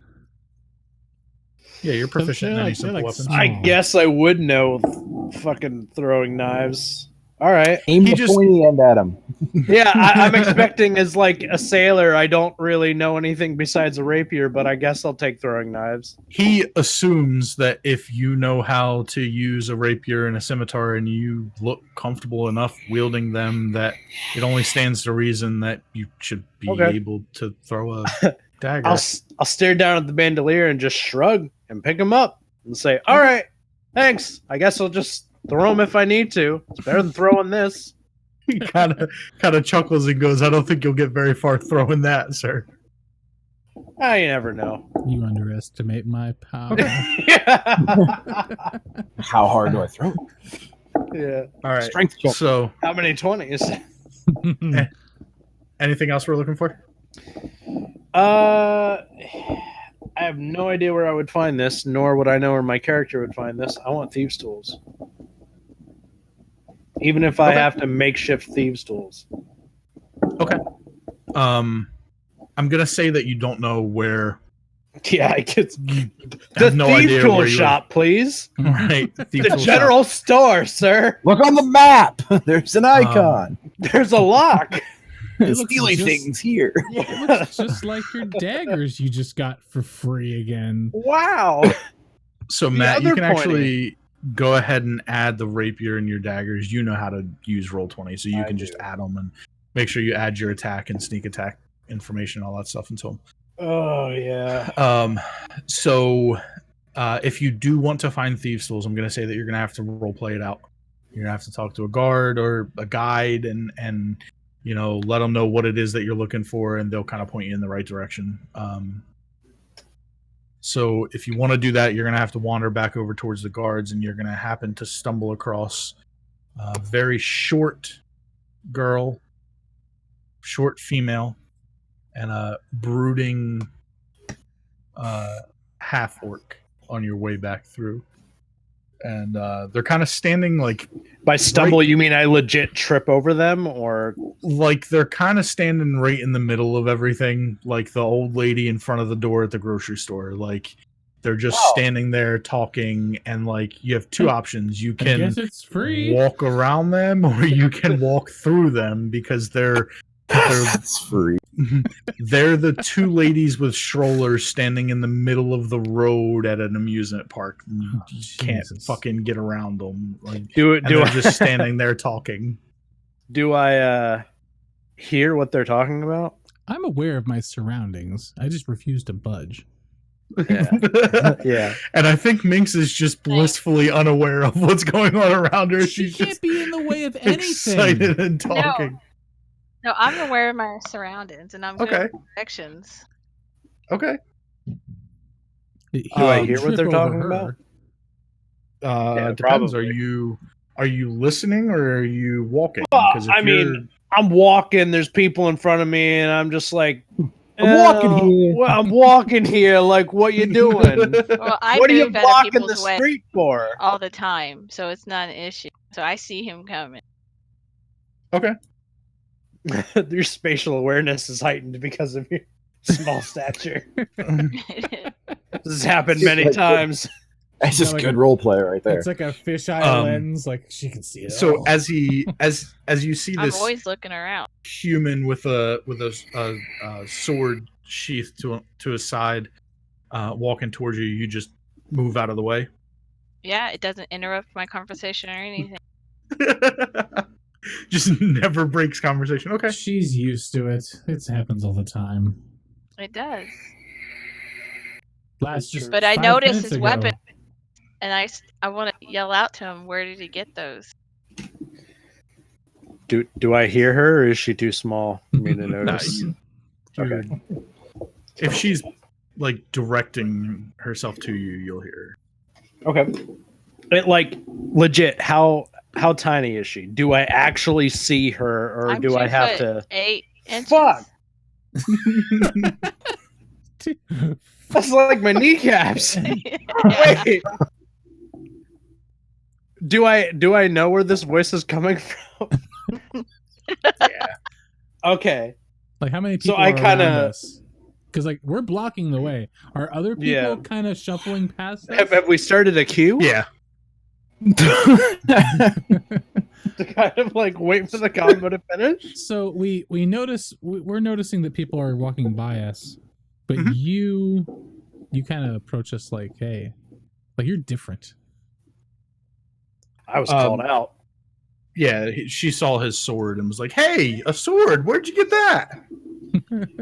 Speaker 1: Yeah, you're proficient in any simple weapons.
Speaker 5: I guess I would know fucking throwing knives. All right.
Speaker 4: Aim
Speaker 1: He
Speaker 4: the
Speaker 1: just-
Speaker 4: pointy end at him.
Speaker 5: Yeah, I'm expecting as like a sailor, I don't really know anything besides a rapier, but I guess I'll take throwing knives.
Speaker 1: He assumes that if you know how to use a rapier and a scimitar and you look comfortable enough wielding them, that it only stands to reason that you should be
Speaker 5: Okay.
Speaker 1: able to throw a dagger.
Speaker 5: I'll stare down at the bandolier and just shrug and pick him up and say, "All right, thanks. I guess I'll just throw him if I need to. It's better than throwing this."
Speaker 1: He kind of chuckles and goes, "I don't think you'll get very far throwing that, sir."
Speaker 5: You never know.
Speaker 2: You underestimate my power.
Speaker 4: How hard do I throw?
Speaker 5: Yeah.
Speaker 1: All right.
Speaker 4: Strength check.
Speaker 1: So,
Speaker 5: How many 20s?
Speaker 1: anything else we're looking for?
Speaker 5: I have no idea where I would find this, nor would I know where my character would find this. I want thieves' tools. Even if I have to makeshift thieves' tools.
Speaker 1: Okay. I'm gonna say that you don't know where.
Speaker 5: Yeah, I get
Speaker 1: You
Speaker 5: the
Speaker 1: have no
Speaker 5: thieves'
Speaker 1: idea
Speaker 5: tool
Speaker 1: where you
Speaker 5: shop, please.
Speaker 1: Right.
Speaker 5: The general store, sir.
Speaker 4: Look on the map. There's an icon.
Speaker 5: There's a lock.
Speaker 2: It looks
Speaker 4: Steely
Speaker 2: just-
Speaker 4: things here.
Speaker 2: It looks just like your daggers you just got for free again.
Speaker 5: Wow.
Speaker 1: So
Speaker 5: The
Speaker 1: Matt, you
Speaker 5: other
Speaker 1: can
Speaker 5: pointy.
Speaker 1: actually go ahead and add the rapier and your daggers. You know how to use Roll20, so you
Speaker 5: I
Speaker 1: can just
Speaker 5: do.
Speaker 1: add them and make sure you add your attack and sneak attack information, all that stuff into them.
Speaker 5: Oh, yeah.
Speaker 1: So if you do want to find thieves' tools, I'm going to say that you're going to have to role play it out. You're going to have to talk to a guard or a guide and you know, let them know what it is that you're looking for, and they'll kind of point you in the right direction. So if you want to do that, you're going to have to wander back over towards the guards, and you're going to happen to stumble across a very short girl, short female, and a brooding half-orc on your way back through. And they're kind of standing
Speaker 5: By stumble, you mean I legit trip over them, or
Speaker 1: like they're kind of standing right in the middle of everything, like the old lady in front of the door at the grocery store. Like they're just standing there talking, and like you have 2 options. You
Speaker 2: I
Speaker 1: can
Speaker 2: guess it's free.
Speaker 1: walk around them, or you can walk through them, because they're
Speaker 4: That's free.
Speaker 1: they're the 2 ladies with strollers standing in the middle of the road at an amusement park. You can't
Speaker 2: Jesus.
Speaker 1: fucking get around them. Like,
Speaker 5: do
Speaker 1: and
Speaker 5: do
Speaker 1: they're
Speaker 5: I,
Speaker 1: just standing there talking.
Speaker 5: do I hear what they're talking about?
Speaker 2: I'm aware of my surroundings. I just refuse to budge.
Speaker 5: Yeah. Yeah.
Speaker 1: And I think Minx is just blissfully unaware of what's going on around her.
Speaker 2: She
Speaker 1: She's
Speaker 2: can't
Speaker 1: just
Speaker 2: be in the way of anything.
Speaker 1: excited and talking.
Speaker 3: No, I'm aware of my surroundings and I'm good
Speaker 1: Okay.
Speaker 3: at directions.
Speaker 1: Okay.
Speaker 2: He
Speaker 1: Do I
Speaker 2: would
Speaker 5: hear what
Speaker 2: trip
Speaker 5: they're
Speaker 2: over
Speaker 5: talking
Speaker 2: her.
Speaker 5: about? Yeah,
Speaker 1: Depends.
Speaker 5: probably.
Speaker 1: Are you listening or are you walking?
Speaker 5: Well,
Speaker 1: 'Cause if
Speaker 5: I mean, I'm walking. There's people in front of me, and I'm just like,
Speaker 4: I'm walking here."
Speaker 5: Well, I'm walking here. Like, what you doing?
Speaker 3: Well, I
Speaker 5: What are you
Speaker 3: move out of
Speaker 5: blocking the
Speaker 3: people's way
Speaker 5: street for?
Speaker 3: all the time, so it's not an issue. So I see him coming.
Speaker 1: okay.
Speaker 5: Your spatial awareness is heightened because of your small stature. This has happened many
Speaker 4: Like-
Speaker 5: times.
Speaker 4: That's just
Speaker 2: like
Speaker 4: good
Speaker 2: a-
Speaker 4: role play right there.
Speaker 2: It's like a fisheye lens, like she can see it.
Speaker 1: So
Speaker 2: all.
Speaker 1: as you see
Speaker 3: I'm
Speaker 1: this
Speaker 3: always looking around.
Speaker 1: human with a sword sheath to his side, walking towards you, you just move out of the way.
Speaker 3: Yeah, it doesn't interrupt my conversation or anything.
Speaker 1: Just never breaks conversation. Okay.
Speaker 2: She's used to it. It happens all the time.
Speaker 3: It does.
Speaker 2: Just
Speaker 3: But I
Speaker 2: 5
Speaker 3: noticed
Speaker 2: minutes
Speaker 3: his
Speaker 2: ago.
Speaker 3: weapon, and I want to yell out to him, where did he get those?
Speaker 5: Do I hear her, or is she too small for me to
Speaker 1: Nah,
Speaker 5: notice? Okay.
Speaker 1: If she's like directing herself to you, you'll hear her.
Speaker 5: Okay. It, like, legit, how tiny is she? Do I actually see her, or
Speaker 3: I'm
Speaker 5: do I have to?
Speaker 3: 8 inches.
Speaker 5: Fuck! That's like my kneecaps.
Speaker 3: Yeah.
Speaker 5: Wait. Do I know where this voice is coming from?
Speaker 1: Yeah.
Speaker 5: Okay.
Speaker 2: Like, how many
Speaker 5: So
Speaker 2: people
Speaker 5: I
Speaker 2: are
Speaker 5: kinda-
Speaker 2: around us? Because, like, we're blocking the way. Are other people
Speaker 5: Yeah.
Speaker 2: kind of shuffling past us?
Speaker 5: Have we started a queue?
Speaker 1: Yeah.
Speaker 5: To kind of like wait for the combo to finish?
Speaker 2: So we notice we're noticing that people are walking by us, but
Speaker 1: Mhm.
Speaker 2: you kind of approach us like, hey, like you're different.
Speaker 5: I was called out.
Speaker 1: Yeah, she saw his sword and was like, "Hey, a sword! Where'd you get that?"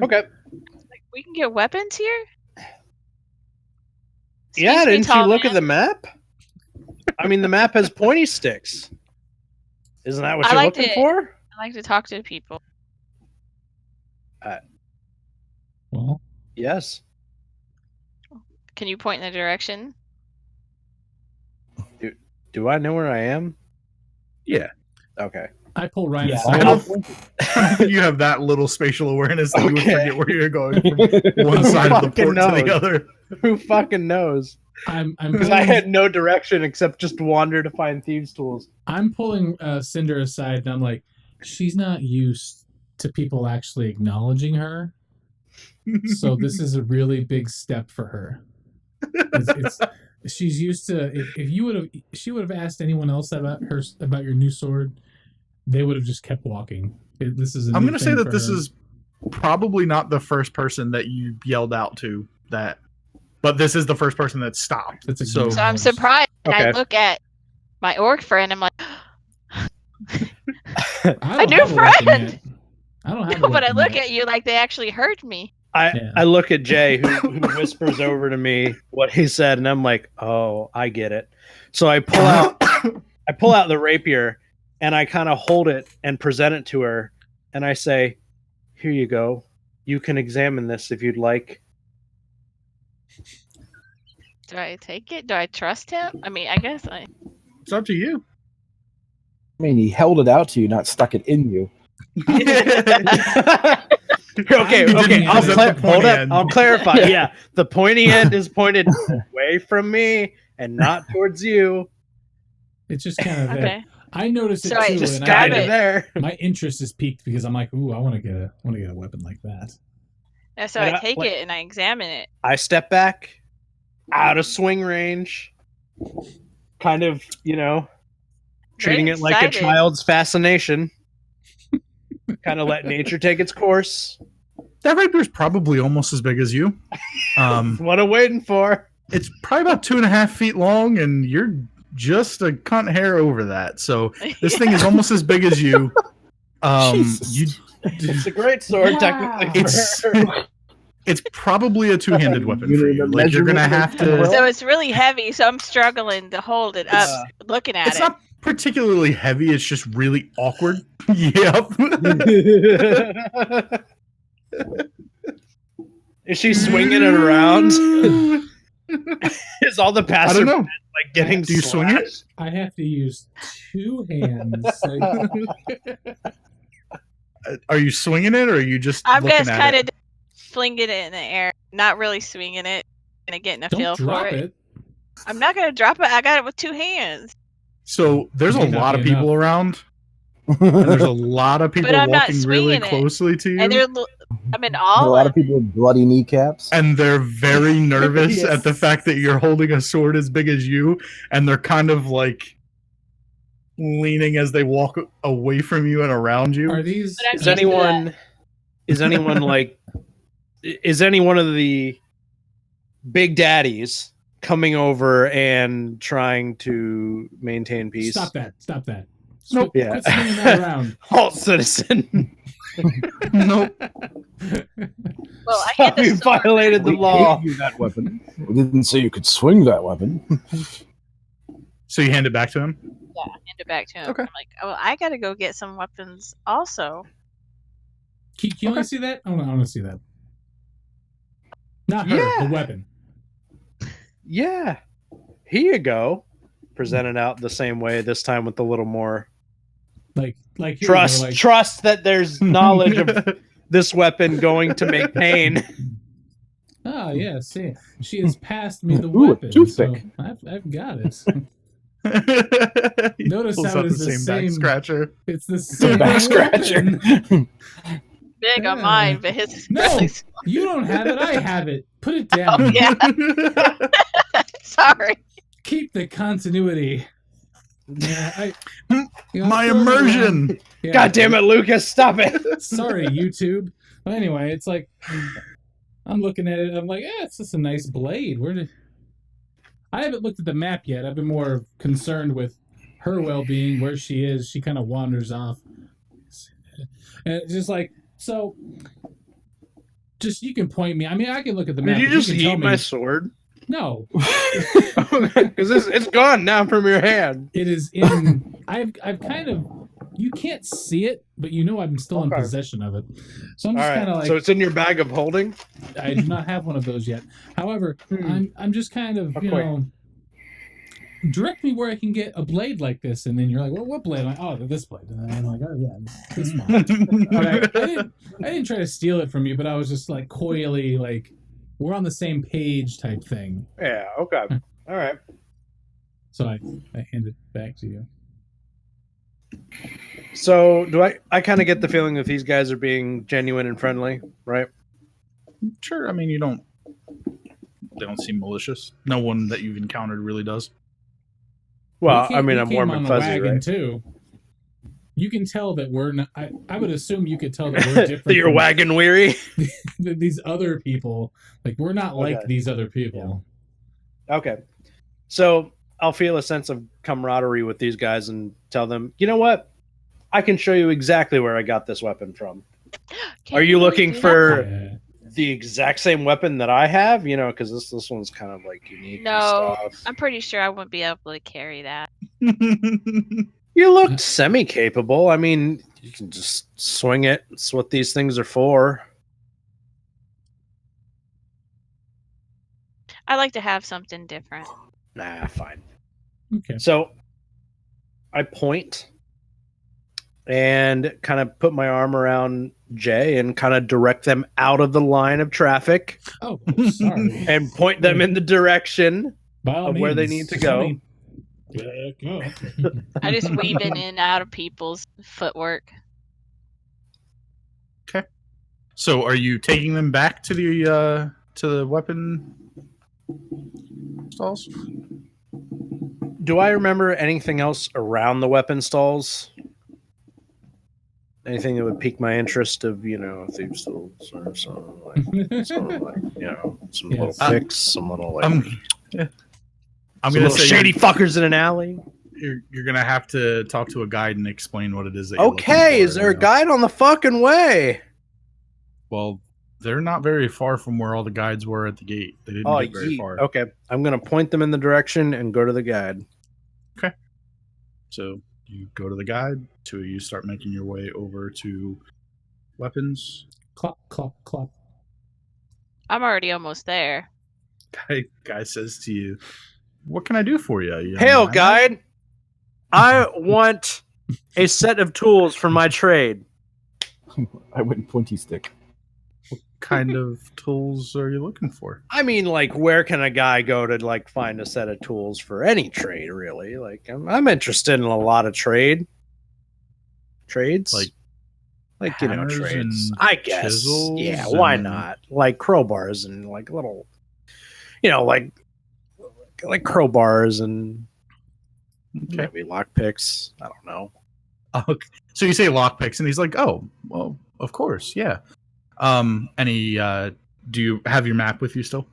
Speaker 5: Okay.
Speaker 3: Like, we can get weapons here?
Speaker 5: Yeah,
Speaker 3: Excuse me,
Speaker 5: didn't you
Speaker 3: tall
Speaker 5: look
Speaker 3: man.
Speaker 5: at the map? I mean, the map has pointy sticks. Isn't that what
Speaker 3: I
Speaker 5: you're
Speaker 3: liked
Speaker 5: looking
Speaker 3: it.
Speaker 5: for?
Speaker 3: I like to talk to people.
Speaker 2: Well,
Speaker 5: Yes.
Speaker 3: Can you point in the direction?
Speaker 5: Do I know where I am?
Speaker 1: Yeah.
Speaker 5: Okay.
Speaker 2: I pull Ryan
Speaker 4: Yeah,
Speaker 2: aside.
Speaker 1: I don't think you have that little spatial awareness that you would
Speaker 5: Okay.
Speaker 1: forget where you're going from one side of the
Speaker 5: Fucking
Speaker 1: port to the
Speaker 5: knows?
Speaker 1: other.
Speaker 5: Who fucking knows?
Speaker 2: I'm
Speaker 5: Because I
Speaker 2: pulling,
Speaker 5: had no direction except just wander to find thieves' tools.
Speaker 2: I'm pulling Cinder aside, and I'm like, she's not used to people actually acknowledging her, so this is a really big step for her. It's she's used to if you would have she would have asked anyone else about your new sword, they would have just kept walking. This is
Speaker 1: I'm going to say that this is probably not the first person that you yelled out to that, but this is the first person that stopped.
Speaker 2: That's a
Speaker 1: So
Speaker 2: good
Speaker 3: So I'm
Speaker 2: Nice.
Speaker 3: surprised. And I
Speaker 5: Okay.
Speaker 3: look at my orc friend. I'm like,
Speaker 2: I don't
Speaker 3: new
Speaker 2: have a weapon
Speaker 3: friend!
Speaker 2: yet. I don't have a
Speaker 3: no, but I
Speaker 2: weapon
Speaker 3: look
Speaker 2: yet.
Speaker 3: at you like they actually heard me.
Speaker 2: Yeah.
Speaker 5: I look at Jay, who whispers over to me what he said, and I'm like, oh, I get it. So I pull out the rapier, and I kind of hold it and present it to her, and I say, here you go. You can examine this if you'd like.
Speaker 3: Do I take it? Do I trust him? I mean, I guess I.
Speaker 1: it's up to you.
Speaker 4: I mean, he held it out to you, not stuck it in you.
Speaker 5: Okay,
Speaker 2: I'm
Speaker 5: okay.
Speaker 2: looking at it.
Speaker 1: The pointy
Speaker 5: Hold up.
Speaker 1: end.
Speaker 5: I'll clarify. Yeah, the pointy end is pointed away from me and not towards you.
Speaker 2: It's just kind of
Speaker 3: Okay.
Speaker 2: I noticed it
Speaker 3: So I
Speaker 2: too,
Speaker 5: Just
Speaker 2: and
Speaker 3: grab
Speaker 5: kind
Speaker 3: it.
Speaker 5: of there.
Speaker 2: my interest is piqued because I'm like, ooh, I want to get a weapon like that.
Speaker 3: And so
Speaker 5: And
Speaker 3: I take
Speaker 5: like-
Speaker 3: it and I examine it.
Speaker 5: I step back, out of swing range, kind of, treating
Speaker 3: Very
Speaker 5: it like a
Speaker 3: excited.
Speaker 5: child's fascination. Kind of let nature take its course.
Speaker 1: That rapier's probably almost as big as you.
Speaker 5: What I'm waiting for.
Speaker 1: It's probably about 2.5 feet long, and you're just a cunt hair over that. So this thing is almost as big as you.
Speaker 4: Jesus.
Speaker 5: It's a great sword,
Speaker 2: Wow.
Speaker 5: technically.
Speaker 1: It's it's probably a two-handed weapon
Speaker 4: You
Speaker 1: for
Speaker 4: need
Speaker 1: you.
Speaker 4: a
Speaker 1: Like you're gonna
Speaker 4: measurement
Speaker 1: have
Speaker 4: as well?
Speaker 1: to.
Speaker 3: So it's really heavy, so I'm struggling to hold it up, looking at
Speaker 1: It's
Speaker 3: it.
Speaker 1: not particularly heavy. It's just really awkward. Yep.
Speaker 5: Is she swinging it around? Is all the
Speaker 1: I
Speaker 5: passer
Speaker 1: don't know.
Speaker 5: like getting
Speaker 1: Do you swing it?
Speaker 5: slashed?
Speaker 2: I have to use two hands. Like,
Speaker 1: Are you swinging it, or are you just
Speaker 3: I'm
Speaker 1: looking
Speaker 3: just
Speaker 1: at
Speaker 3: kind
Speaker 1: it?
Speaker 3: of flinging it in the air, not really swinging it, and getting a feel
Speaker 2: don't drop
Speaker 3: for it.
Speaker 2: it.
Speaker 3: I'm not gonna drop it. I got it with two hands.
Speaker 1: So there's a
Speaker 2: May not
Speaker 1: lot
Speaker 2: be
Speaker 1: of people
Speaker 2: enough.
Speaker 1: around, and there's a lot of people
Speaker 3: I'm not
Speaker 1: walking really
Speaker 3: swinging it.
Speaker 1: closely to you,
Speaker 3: And I'm in
Speaker 4: a
Speaker 3: all
Speaker 4: lot
Speaker 3: of
Speaker 4: of people with bloody kneecaps.
Speaker 1: and they're very nervous
Speaker 5: Yes.
Speaker 1: at the fact that you're holding a sword as big as you, and they're kind of like leaning as they walk away from you and around you.
Speaker 2: Are these?
Speaker 3: But I'm
Speaker 5: Is
Speaker 3: used to
Speaker 5: anyone like is any one of the big daddies coming over and trying to maintain peace?
Speaker 2: Stop that! Stop that!
Speaker 1: Nope.
Speaker 5: Yeah.
Speaker 2: Quit swinging that around.
Speaker 5: Halt, citizen.
Speaker 1: Nope.
Speaker 3: Well, I hit the
Speaker 5: You
Speaker 3: sword.
Speaker 5: violated the
Speaker 4: We
Speaker 5: law.
Speaker 4: gave you that weapon. We didn't say you could swing that weapon.
Speaker 1: So you hand it back to him.
Speaker 3: Yeah, hand it back to him.
Speaker 1: Okay.
Speaker 3: I'm like, oh, I gotta go get some weapons also.
Speaker 2: Can you only see that? I want to see that. Not her,
Speaker 5: Yeah.
Speaker 2: the weapon.
Speaker 5: Yeah. Here you go. Presented out the same way, this time with a little more
Speaker 2: Like here you
Speaker 5: trust.
Speaker 2: go, like,
Speaker 5: Trust that there's knowledge of this weapon going to make pain.
Speaker 2: oh yeah, see, she has passed me the
Speaker 4: Ooh, a
Speaker 2: weapon, so
Speaker 4: toothpick.
Speaker 2: I've got it.
Speaker 1: He
Speaker 2: Notice
Speaker 1: pulls
Speaker 2: how
Speaker 1: out
Speaker 2: it is
Speaker 1: the
Speaker 2: the
Speaker 1: same back
Speaker 2: same-
Speaker 1: scratcher.
Speaker 2: It's the
Speaker 4: It's a
Speaker 2: same
Speaker 4: back scratcher.
Speaker 2: weapon.
Speaker 3: Big on
Speaker 2: Yeah.
Speaker 3: mine, but his is
Speaker 2: No,
Speaker 3: really small.
Speaker 2: you don't have it. I have it. Put it down.
Speaker 3: Oh, yeah. Sorry.
Speaker 2: Keep the continuity. Yeah,
Speaker 1: My
Speaker 2: throw it around.
Speaker 1: immersion.
Speaker 2: Yeah.
Speaker 5: God damn it, Lucas, stop it.
Speaker 2: Sorry, YouTube. But anyway, it's like I'm looking at it. I'm like, it's just a nice blade. I haven't looked at the map yet. I've been more concerned with her well-being, where she is. She kind of wanders off, and it's just like, so. Just you can point me. I mean, I can look at the map.
Speaker 5: Did you
Speaker 2: but
Speaker 5: just
Speaker 2: can tell
Speaker 5: eat
Speaker 2: me-
Speaker 5: my sword?
Speaker 2: No,
Speaker 5: Because it's gone now from your hand.
Speaker 2: it is in. I've kind of. You can't see it, but you know I'm still in
Speaker 5: Okay.
Speaker 2: possession of it. So I'm
Speaker 5: All
Speaker 2: just
Speaker 5: right.
Speaker 2: kind of like,
Speaker 5: So it's in your bag of holding?
Speaker 2: I do not have one of those yet. However, I'm just kind of, you
Speaker 5: Okay.
Speaker 2: know, direct me where I can get a blade like this, and then you're like, well, what blade? I'm like, oh, this blade. And I'm like, oh yeah, this one. But I didn't try to steal it from you, but I was just like coyly like, we're on the same page type thing.
Speaker 5: Yeah, okay. All right.
Speaker 2: So I hand it back to you.
Speaker 5: So do I kind of get the feeling that these guys are being genuine and friendly, right?
Speaker 1: Sure. I mean, they don't seem malicious. No one that you've encountered really does.
Speaker 5: Well,
Speaker 2: We
Speaker 5: I mean,
Speaker 2: we
Speaker 5: I'm
Speaker 2: came
Speaker 5: warm
Speaker 2: on
Speaker 5: and
Speaker 2: the
Speaker 5: fuzzy,
Speaker 2: wagon
Speaker 5: right?
Speaker 2: too. You can tell that we're not. I would assume you could tell that we're different.
Speaker 5: That you're
Speaker 2: from
Speaker 5: wagon weary.
Speaker 2: these other people. Like we're not like
Speaker 5: Okay.
Speaker 2: these other people.
Speaker 5: Okay. So I'll feel a sense of camaraderie with these guys and tell them, you know what? I can show you exactly where I got this weapon from.
Speaker 3: Can
Speaker 5: Are you
Speaker 3: really
Speaker 5: looking
Speaker 3: do
Speaker 5: for-
Speaker 3: that?
Speaker 2: Yeah.
Speaker 5: The exact same weapon that I have, you know, because this one's kind of like unique.
Speaker 3: No,
Speaker 5: and stuff.
Speaker 3: I'm pretty sure I wouldn't be able to carry that.
Speaker 5: You looked semi-capable. I mean, you can just swing it. It's what these things are for.
Speaker 3: I like to have something different.
Speaker 5: Nah, fine.
Speaker 2: Okay.
Speaker 5: So I point and kind of put my arm around Jay and kind of direct them out of the line of traffic
Speaker 2: Oh, sorry.
Speaker 5: and point them in the direction.
Speaker 2: By all
Speaker 5: of where they
Speaker 2: means,
Speaker 5: need to go.
Speaker 2: Sonny, go.
Speaker 3: I just weave in and out of people's footwork.
Speaker 1: So, are you taking them back to the weapon stalls?
Speaker 5: Do I remember anything else around the weapon stalls? Anything that would pique my interest of, you know, thieves' tools or something like, sort of like, you know, some
Speaker 2: Yes.
Speaker 5: little picks, some little like,
Speaker 1: I'm
Speaker 5: some
Speaker 1: gonna
Speaker 5: little
Speaker 1: say
Speaker 5: shady fuckers in an alley.
Speaker 1: you're gonna have to talk to a guide and explain what it is that. You're looking
Speaker 5: Okay,
Speaker 1: for,
Speaker 5: is there a
Speaker 1: you know?
Speaker 5: guide on the fucking way?
Speaker 1: Well, they're not very far from where all the guides were at the gate. They didn't
Speaker 5: Oh,
Speaker 1: get very far.
Speaker 5: okay. I'm gonna point them in the direction and go to the guide.
Speaker 1: So you go to the guide. Two of you start making your way over to weapons.
Speaker 2: Clop, clop, clop.
Speaker 3: I'm already almost there.
Speaker 1: Guy says to you, "What can I do for you?" young
Speaker 5: Hail,
Speaker 1: man?"
Speaker 5: guide! I want a set of tools for my trade.
Speaker 4: I went pointy stick.
Speaker 1: What kind of tools are you looking for?
Speaker 5: I mean, like, where can a guy go to like find a set of tools for any trade? Really, like, I'm interested in a lot of trades,
Speaker 1: Like
Speaker 5: you know,
Speaker 1: hammers
Speaker 5: trades.
Speaker 1: and
Speaker 5: I guess,
Speaker 1: chisels
Speaker 5: yeah. Why
Speaker 1: and-
Speaker 5: not? Like crowbars and like little, you know, like crowbars and
Speaker 1: Okay.
Speaker 5: maybe lockpicks. I don't know.
Speaker 1: Okay. So you say lockpicks, and he's like, "Oh, well, of course, yeah." Any? Do you have your map with you still?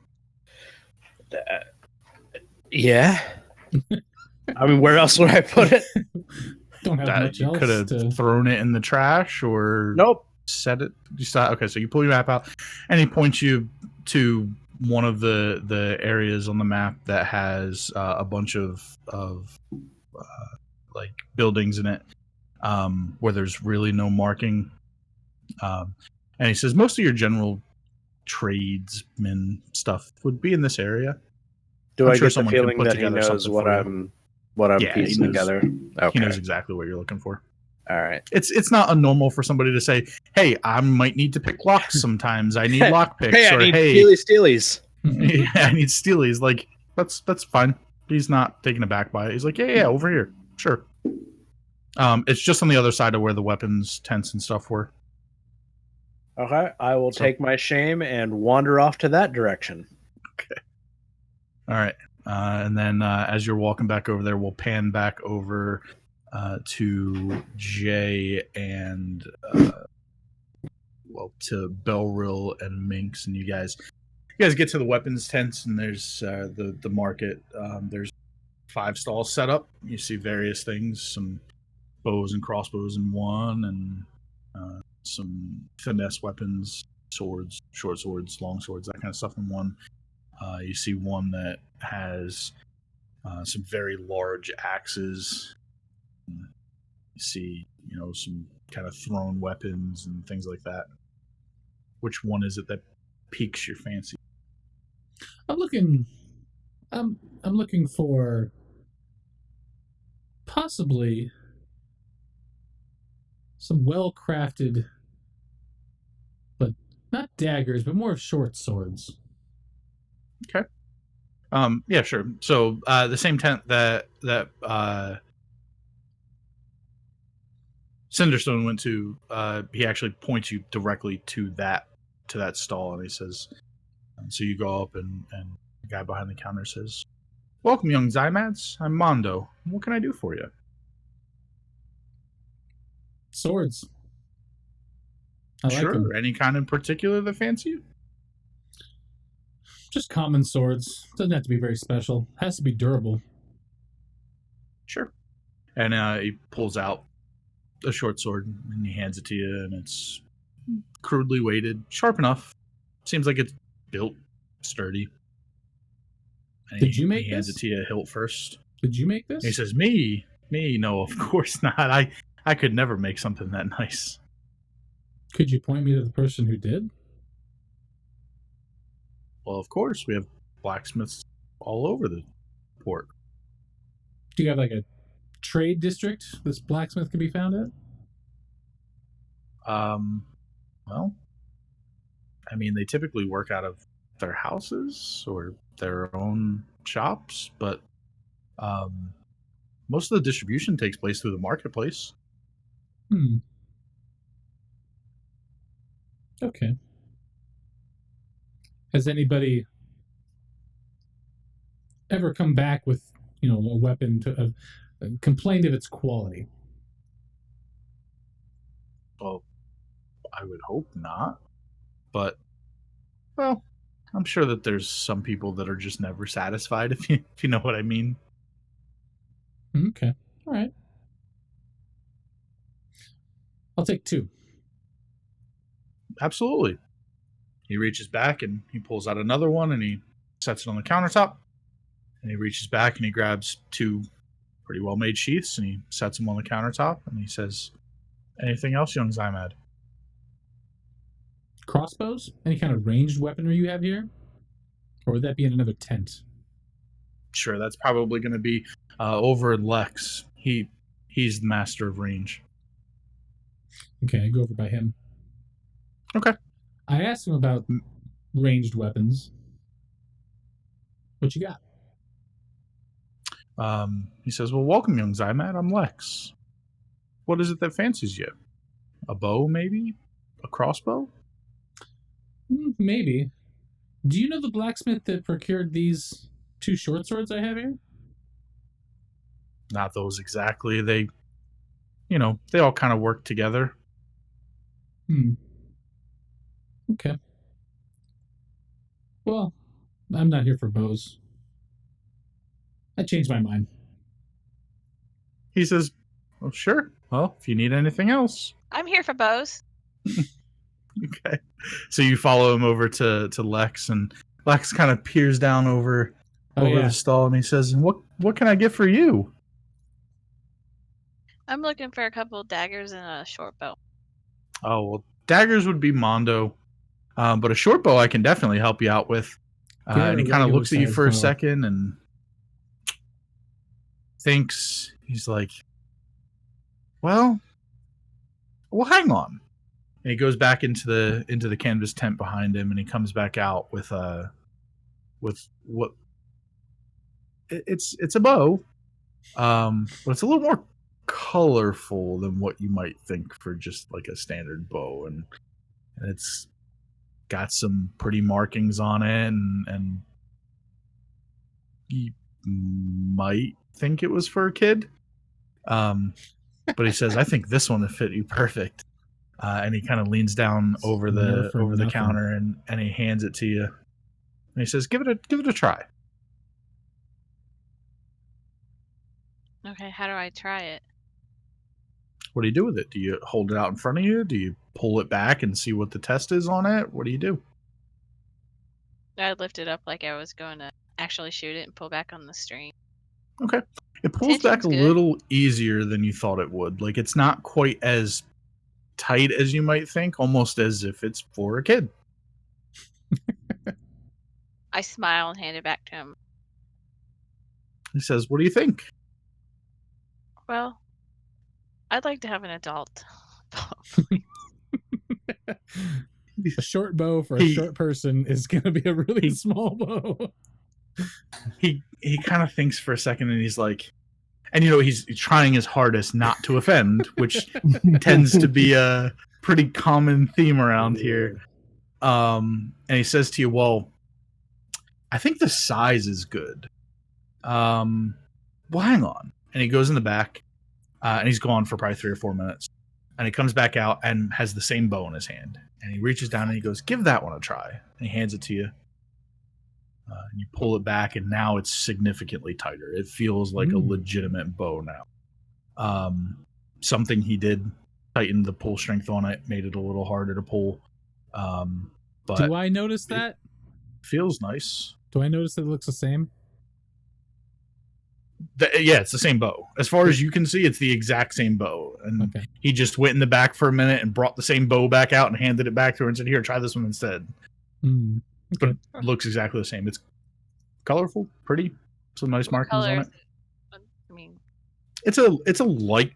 Speaker 5: Yeah. I mean, where else would I put it?
Speaker 2: Don't have much
Speaker 1: You
Speaker 2: else
Speaker 1: could have
Speaker 2: to.
Speaker 1: thrown it in the trash or
Speaker 5: Nope.
Speaker 1: set it. You saw. Okay, so you pull your map out, and he points you to one of the areas on the map that has a bunch of like buildings in it, where there's really no marking. And he says most of your general tradesmen stuff would be in this area.
Speaker 5: Do
Speaker 1: I'm
Speaker 5: I
Speaker 1: sure
Speaker 5: get the
Speaker 1: someone can
Speaker 5: feeling
Speaker 1: put
Speaker 5: that he
Speaker 1: together
Speaker 5: knows
Speaker 1: something
Speaker 5: what
Speaker 1: for you.
Speaker 5: I'm
Speaker 1: Yeah, he
Speaker 5: piecing
Speaker 1: knows-
Speaker 5: together?
Speaker 1: He
Speaker 5: Okay.
Speaker 1: knows exactly what you're looking for.
Speaker 5: All right.
Speaker 1: It's not unnormal for somebody to say, "Hey, I might need to pick locks sometimes. I need lock picks."
Speaker 5: Hey, I
Speaker 1: or
Speaker 5: need
Speaker 1: "Hey,
Speaker 5: steelies.
Speaker 1: yeah, I need steelies." Like that's fine. He's not taken aback by it. He's like, "Yeah, over here, sure." It's just on the other side of where the weapons tents and stuff were.
Speaker 5: Okay, I will
Speaker 1: So-
Speaker 5: take my shame and wander off to that direction.
Speaker 1: All right. And then as you're walking back over there, we'll pan back over to Jay and to Belrill and Minx, and you guys get to the weapons tents, and there's the market. There's 5 stalls set up. You see various things, some bows and crossbows in one, and some finesse weapons, swords, short swords, long swords, that kind of stuff in one. You see one that has some very large axes. You see, some kind of thrown weapons and things like that. Which one is it that piques your fancy?
Speaker 2: I'm looking for possibly some well-crafted, but not daggers, but more of short swords.
Speaker 1: Okay. Yeah, sure. So the same tent that Cinderstone went to, he actually points you directly to that stall, and he says, so you go up, and the guy behind the counter says, "Welcome, young Zymads. I'm Mondo. What can I do for you?"
Speaker 2: Swords. I like
Speaker 1: Sure.
Speaker 2: them.
Speaker 1: Any kind in particular that fancy you?
Speaker 2: Just common swords. Doesn't have to be very special. Has to be durable.
Speaker 1: Sure. And he pulls out a short sword and he hands it to you, and it's crudely weighted, sharp enough. Seems like it's built sturdy. And
Speaker 2: Did you make
Speaker 1: he hands
Speaker 2: this?
Speaker 1: it to you hilt first.
Speaker 2: Did you make this?
Speaker 1: And he says, Me? No, of course not. I could never make something that nice.
Speaker 2: Could you point me to the person who did?
Speaker 1: Well, of course. We have blacksmiths all over the port.
Speaker 2: Do you have like a trade district this blacksmith can be found at?
Speaker 1: Well, I mean, they typically work out of their houses or their own shops, but most of the distribution takes place through the marketplace.
Speaker 2: Okay. Has anybody ever come back with, a weapon to complained of its quality?
Speaker 1: Well, I would hope not, but well, I'm sure that there's some people that are just never satisfied, if you know what I mean.
Speaker 2: Okay. All right. I'll take 2.
Speaker 1: Absolutely. He reaches back and he pulls out another one and he sets it on the countertop. And he reaches back and he grabs 2 pretty well made sheaths and he sets them on the countertop and he says, "Anything else, young Zymad?"
Speaker 2: Crossbows? Any kind of ranged weaponry you have here? Or would that be in another tent?
Speaker 1: Sure, that's probably going to be over in Lex. He's the master of range.
Speaker 2: Okay, I go over by him.
Speaker 1: Okay.
Speaker 2: I asked him about ranged weapons. What you got?
Speaker 1: He says, "Well, welcome, young Zymad. I'm Lex. What is it that fancies you? A bow, maybe? A crossbow?"
Speaker 2: Maybe. Do you know the blacksmith that procured these 2 short swords I have here?
Speaker 1: Not those exactly. They all kind of work together.
Speaker 2: Okay. Well, I'm not here for bows. I changed my mind.
Speaker 1: He says, "Well, sure. Well, if you need anything else."
Speaker 3: I'm here for bows.
Speaker 1: Okay. So you follow him over to Lex, and Lex kind of peers down over
Speaker 2: Oh, yeah.
Speaker 1: the stall, and he says, "What can I get for you?"
Speaker 3: I'm looking for a couple of daggers and a short bow.
Speaker 1: Oh, well, daggers would be Mondo. But a short bow I can definitely help you out with.
Speaker 2: Get
Speaker 1: And
Speaker 2: a
Speaker 1: he kind of looks at you
Speaker 2: regular-sized
Speaker 1: for a
Speaker 2: bow.
Speaker 1: second and thinks. He's like, well, hang on. And he goes back into the canvas tent behind him, and he comes back out with what it's a bow, but it's a little more colorful than what you might think for just like a standard bow, and it's got some pretty markings on it, and you might think it was for a kid. But he says, I think this one would fit you perfect. And he kind of leans down over
Speaker 2: Nerf or
Speaker 1: the
Speaker 2: nothing.
Speaker 1: counter and he hands it to you. And he says, give it a try.
Speaker 3: Okay, how do I try it?
Speaker 1: What do you do with it? Do you hold it out in front of you? Do you pull it back and see what the test is on it? What do you do?
Speaker 3: I'd lift it up like I was going to actually shoot it and pull back on the string.
Speaker 1: Okay. It pulls back a
Speaker 3: Tension's good.
Speaker 1: little easier than you thought it would. Like, it's not quite as tight as you might think, almost as if it's for a kid.
Speaker 3: I smile and hand it back to him.
Speaker 1: He says, what do you think?
Speaker 3: Well, I'd like to have an adult.
Speaker 2: A short bow for a short person is going to be a really small bow.
Speaker 1: He kind of thinks for a second and he's like, and he's trying his hardest not to offend, which tends to be a pretty common theme around here. And he says to you, well, I think the size is good. Well, hang on. And he goes in the back and he's gone for probably 3 or 4 minutes. And he comes back out and has the same bow in his hand. And he reaches down and he goes, give that one a try. And he hands it to you. And you pull it back, and now it's significantly tighter. It feels like a legitimate bow now. Something he did tighten the pull strength on it, made it a little harder to pull. But
Speaker 2: Do I notice that?
Speaker 1: feels nice.
Speaker 2: Do I notice that it looks the same?
Speaker 1: Yeah, it's the same bow. As far as you can see, it's the exact same bow. And
Speaker 2: Okay.
Speaker 1: he just went in the back for a minute and brought the same bow back out and handed it back to her and said, here, try this one instead.
Speaker 2: Mm.
Speaker 1: But it looks exactly the same. It's colorful, pretty, some nice
Speaker 3: What
Speaker 1: markings
Speaker 3: color
Speaker 1: on
Speaker 3: is
Speaker 1: it.
Speaker 3: it? I mean,
Speaker 1: It's a light,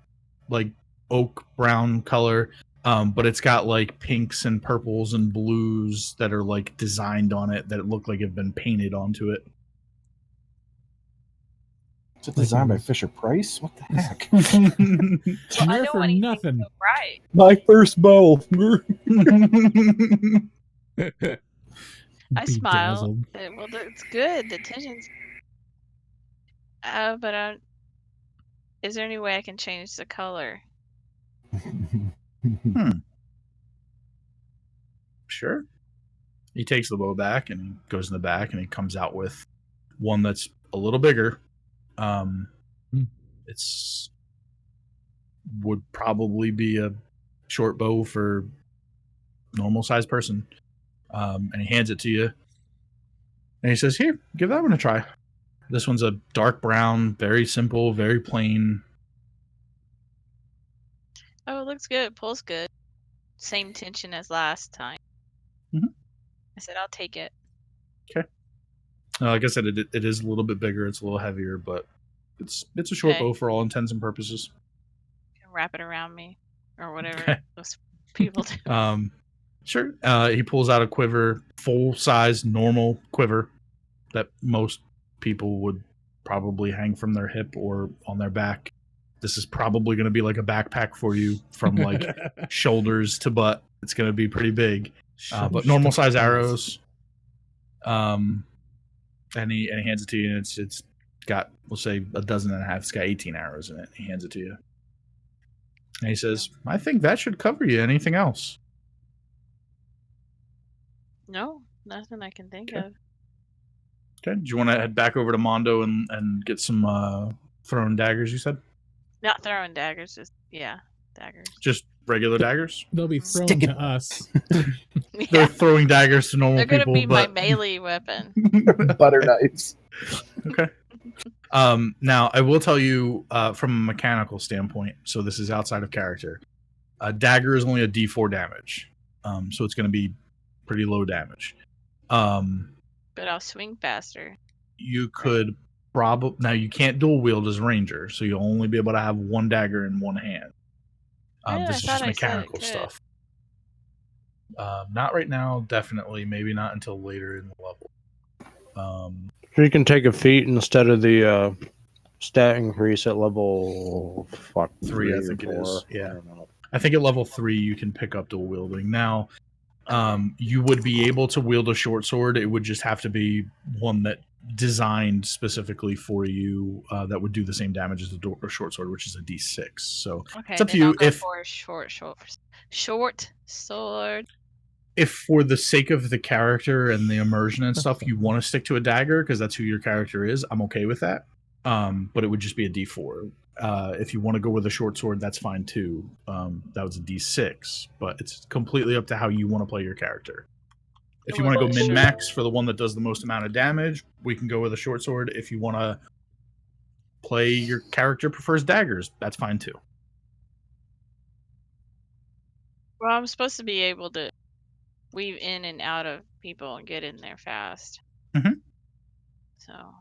Speaker 1: like oak brown color, but it's got like pinks and purples and blues that are like designed on it that look like have been painted onto it.
Speaker 4: Is it designed by Fisher Price? What the heck?
Speaker 3: well, I
Speaker 2: Nerf
Speaker 3: don't
Speaker 2: or
Speaker 3: want anything
Speaker 2: nothing.
Speaker 3: to go right.
Speaker 4: My first bow.
Speaker 3: I smile.
Speaker 2: Bedazzled.
Speaker 3: Well, it's good. The tension's. But is there any way I can change the color?
Speaker 1: Sure. He takes the bow back and he goes in the back and he comes out with one that's a little bigger. It's would probably be a short bow for normal sized person. And he hands it to you. And he says, here, give that one a try. This one's a dark brown, very simple, very plain.
Speaker 3: Oh, it looks good. Pulls good. Same tension as last time.
Speaker 1: Mhm.
Speaker 3: I said, I'll take it.
Speaker 1: Like I said, it is a little bit bigger. It's a little heavier, but it's a short
Speaker 3: Okay.
Speaker 1: bow for all intents and purposes.
Speaker 3: Wrap it around me or whatever
Speaker 1: Okay.
Speaker 3: those people do.
Speaker 1: Sure. He pulls out a quiver, full size, normal quiver that most people would probably hang from their hip or on their back. This is probably going to be like a backpack for you from like shoulders to butt. It's going to be pretty big, but normal size arrows. And he hands it to you, and it's got, we'll say, 12.5. It's got 18 arrows in it. He hands it to you. And he says, I think that should cover you. Anything else?
Speaker 3: No, nothing I can think
Speaker 1: Okay.
Speaker 3: of.
Speaker 1: Okay. Do you want to head back over to Mondo and get some thrown daggers, you said?
Speaker 3: Not throwing daggers, just daggers.
Speaker 1: Just regular daggers?
Speaker 2: They'll be thrown
Speaker 4: Stick it.
Speaker 2: to us.
Speaker 1: They're
Speaker 3: Yeah,
Speaker 1: throwing daggers to normal
Speaker 3: they're gonna
Speaker 1: people,
Speaker 3: be my
Speaker 1: but
Speaker 3: melee weapon.
Speaker 4: Butter knives.
Speaker 1: okay. Now, I will tell you from a mechanical standpoint, so this is outside of character. A dagger is only a D4 damage, so it's going to be pretty low damage.
Speaker 3: But I'll swing faster.
Speaker 1: You could probably now you can't dual wield as ranger, so you'll only be able to have one dagger in one hand.
Speaker 3: Yeah,
Speaker 1: This
Speaker 3: I
Speaker 1: is
Speaker 3: thought
Speaker 1: just
Speaker 3: I said it
Speaker 1: mechanical
Speaker 3: could.
Speaker 1: stuff. Not right now, definitely. Maybe not until later in the level.
Speaker 5: So you can take a feat instead of the stat increase at level
Speaker 1: 3, I think it is. Yeah. I think at level 3 you can pick up dual wielding. Now, you would be able to wield a short sword. It would just have to be one that designed specifically for you that would do the same damage as the short sword, which is a D6. So
Speaker 3: Okay,
Speaker 1: it's up to
Speaker 3: then
Speaker 1: you
Speaker 3: I'll go
Speaker 1: if
Speaker 3: for a short sword.
Speaker 1: if for the sake of the character and the immersion and stuff, you want to stick to a dagger because that's who your character is. I'm okay with that. But it would just be a D4. If you want to go with a short sword, that's fine too. That was a D6, but it's completely up to how you want to play your character. If you want to go min max for the one that does the most amount of damage, we can go with a short sword. If you want to play your character prefers daggers, that's fine too.
Speaker 3: Well, I'm supposed to be able to weave in and out of people and get in there fast.
Speaker 1: Mhm.
Speaker 3: So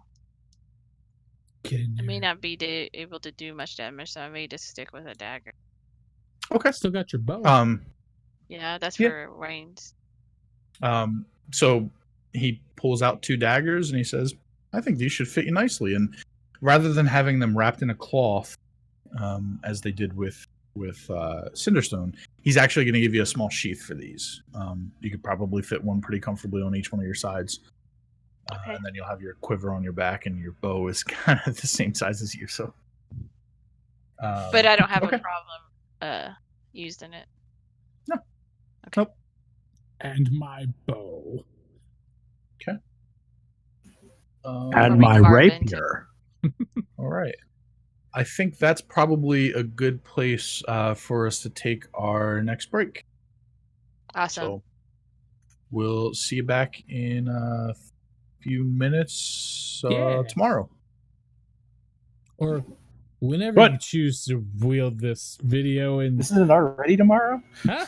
Speaker 2: Get in
Speaker 3: I may
Speaker 2: there.
Speaker 3: not be able to do much damage, so I may just stick with a dagger.
Speaker 1: Okay.
Speaker 2: Still got your bow.
Speaker 3: Yeah, that's
Speaker 1: Yeah.
Speaker 3: for range.
Speaker 1: So he pulls out 2 daggers and he says, I think these should fit you nicely. And rather than having them wrapped in a cloth, as they did with Cinderstone, he's actually going to give you a small sheath for these. You could probably fit one pretty comfortably on each one of your sides.
Speaker 3: Okay.
Speaker 1: And then you'll have your quiver on your back, and your bow is kind of the same size as you. So,
Speaker 3: But I don't have
Speaker 1: okay.
Speaker 3: a problem using it.
Speaker 1: No.
Speaker 3: Okay.
Speaker 1: Nope.
Speaker 2: And my bow.
Speaker 1: Okay.
Speaker 5: And
Speaker 3: Probably
Speaker 5: my
Speaker 3: carve into-
Speaker 5: rapier.
Speaker 1: All right. I think that's probably a good place for us to take our next break.
Speaker 3: Awesome.
Speaker 1: So we'll see you back in a few minutes
Speaker 2: Yeah.
Speaker 1: tomorrow.
Speaker 2: Or whenever
Speaker 5: What?
Speaker 2: you choose to wield this video in
Speaker 4: This isn't already tomorrow?
Speaker 2: Huh?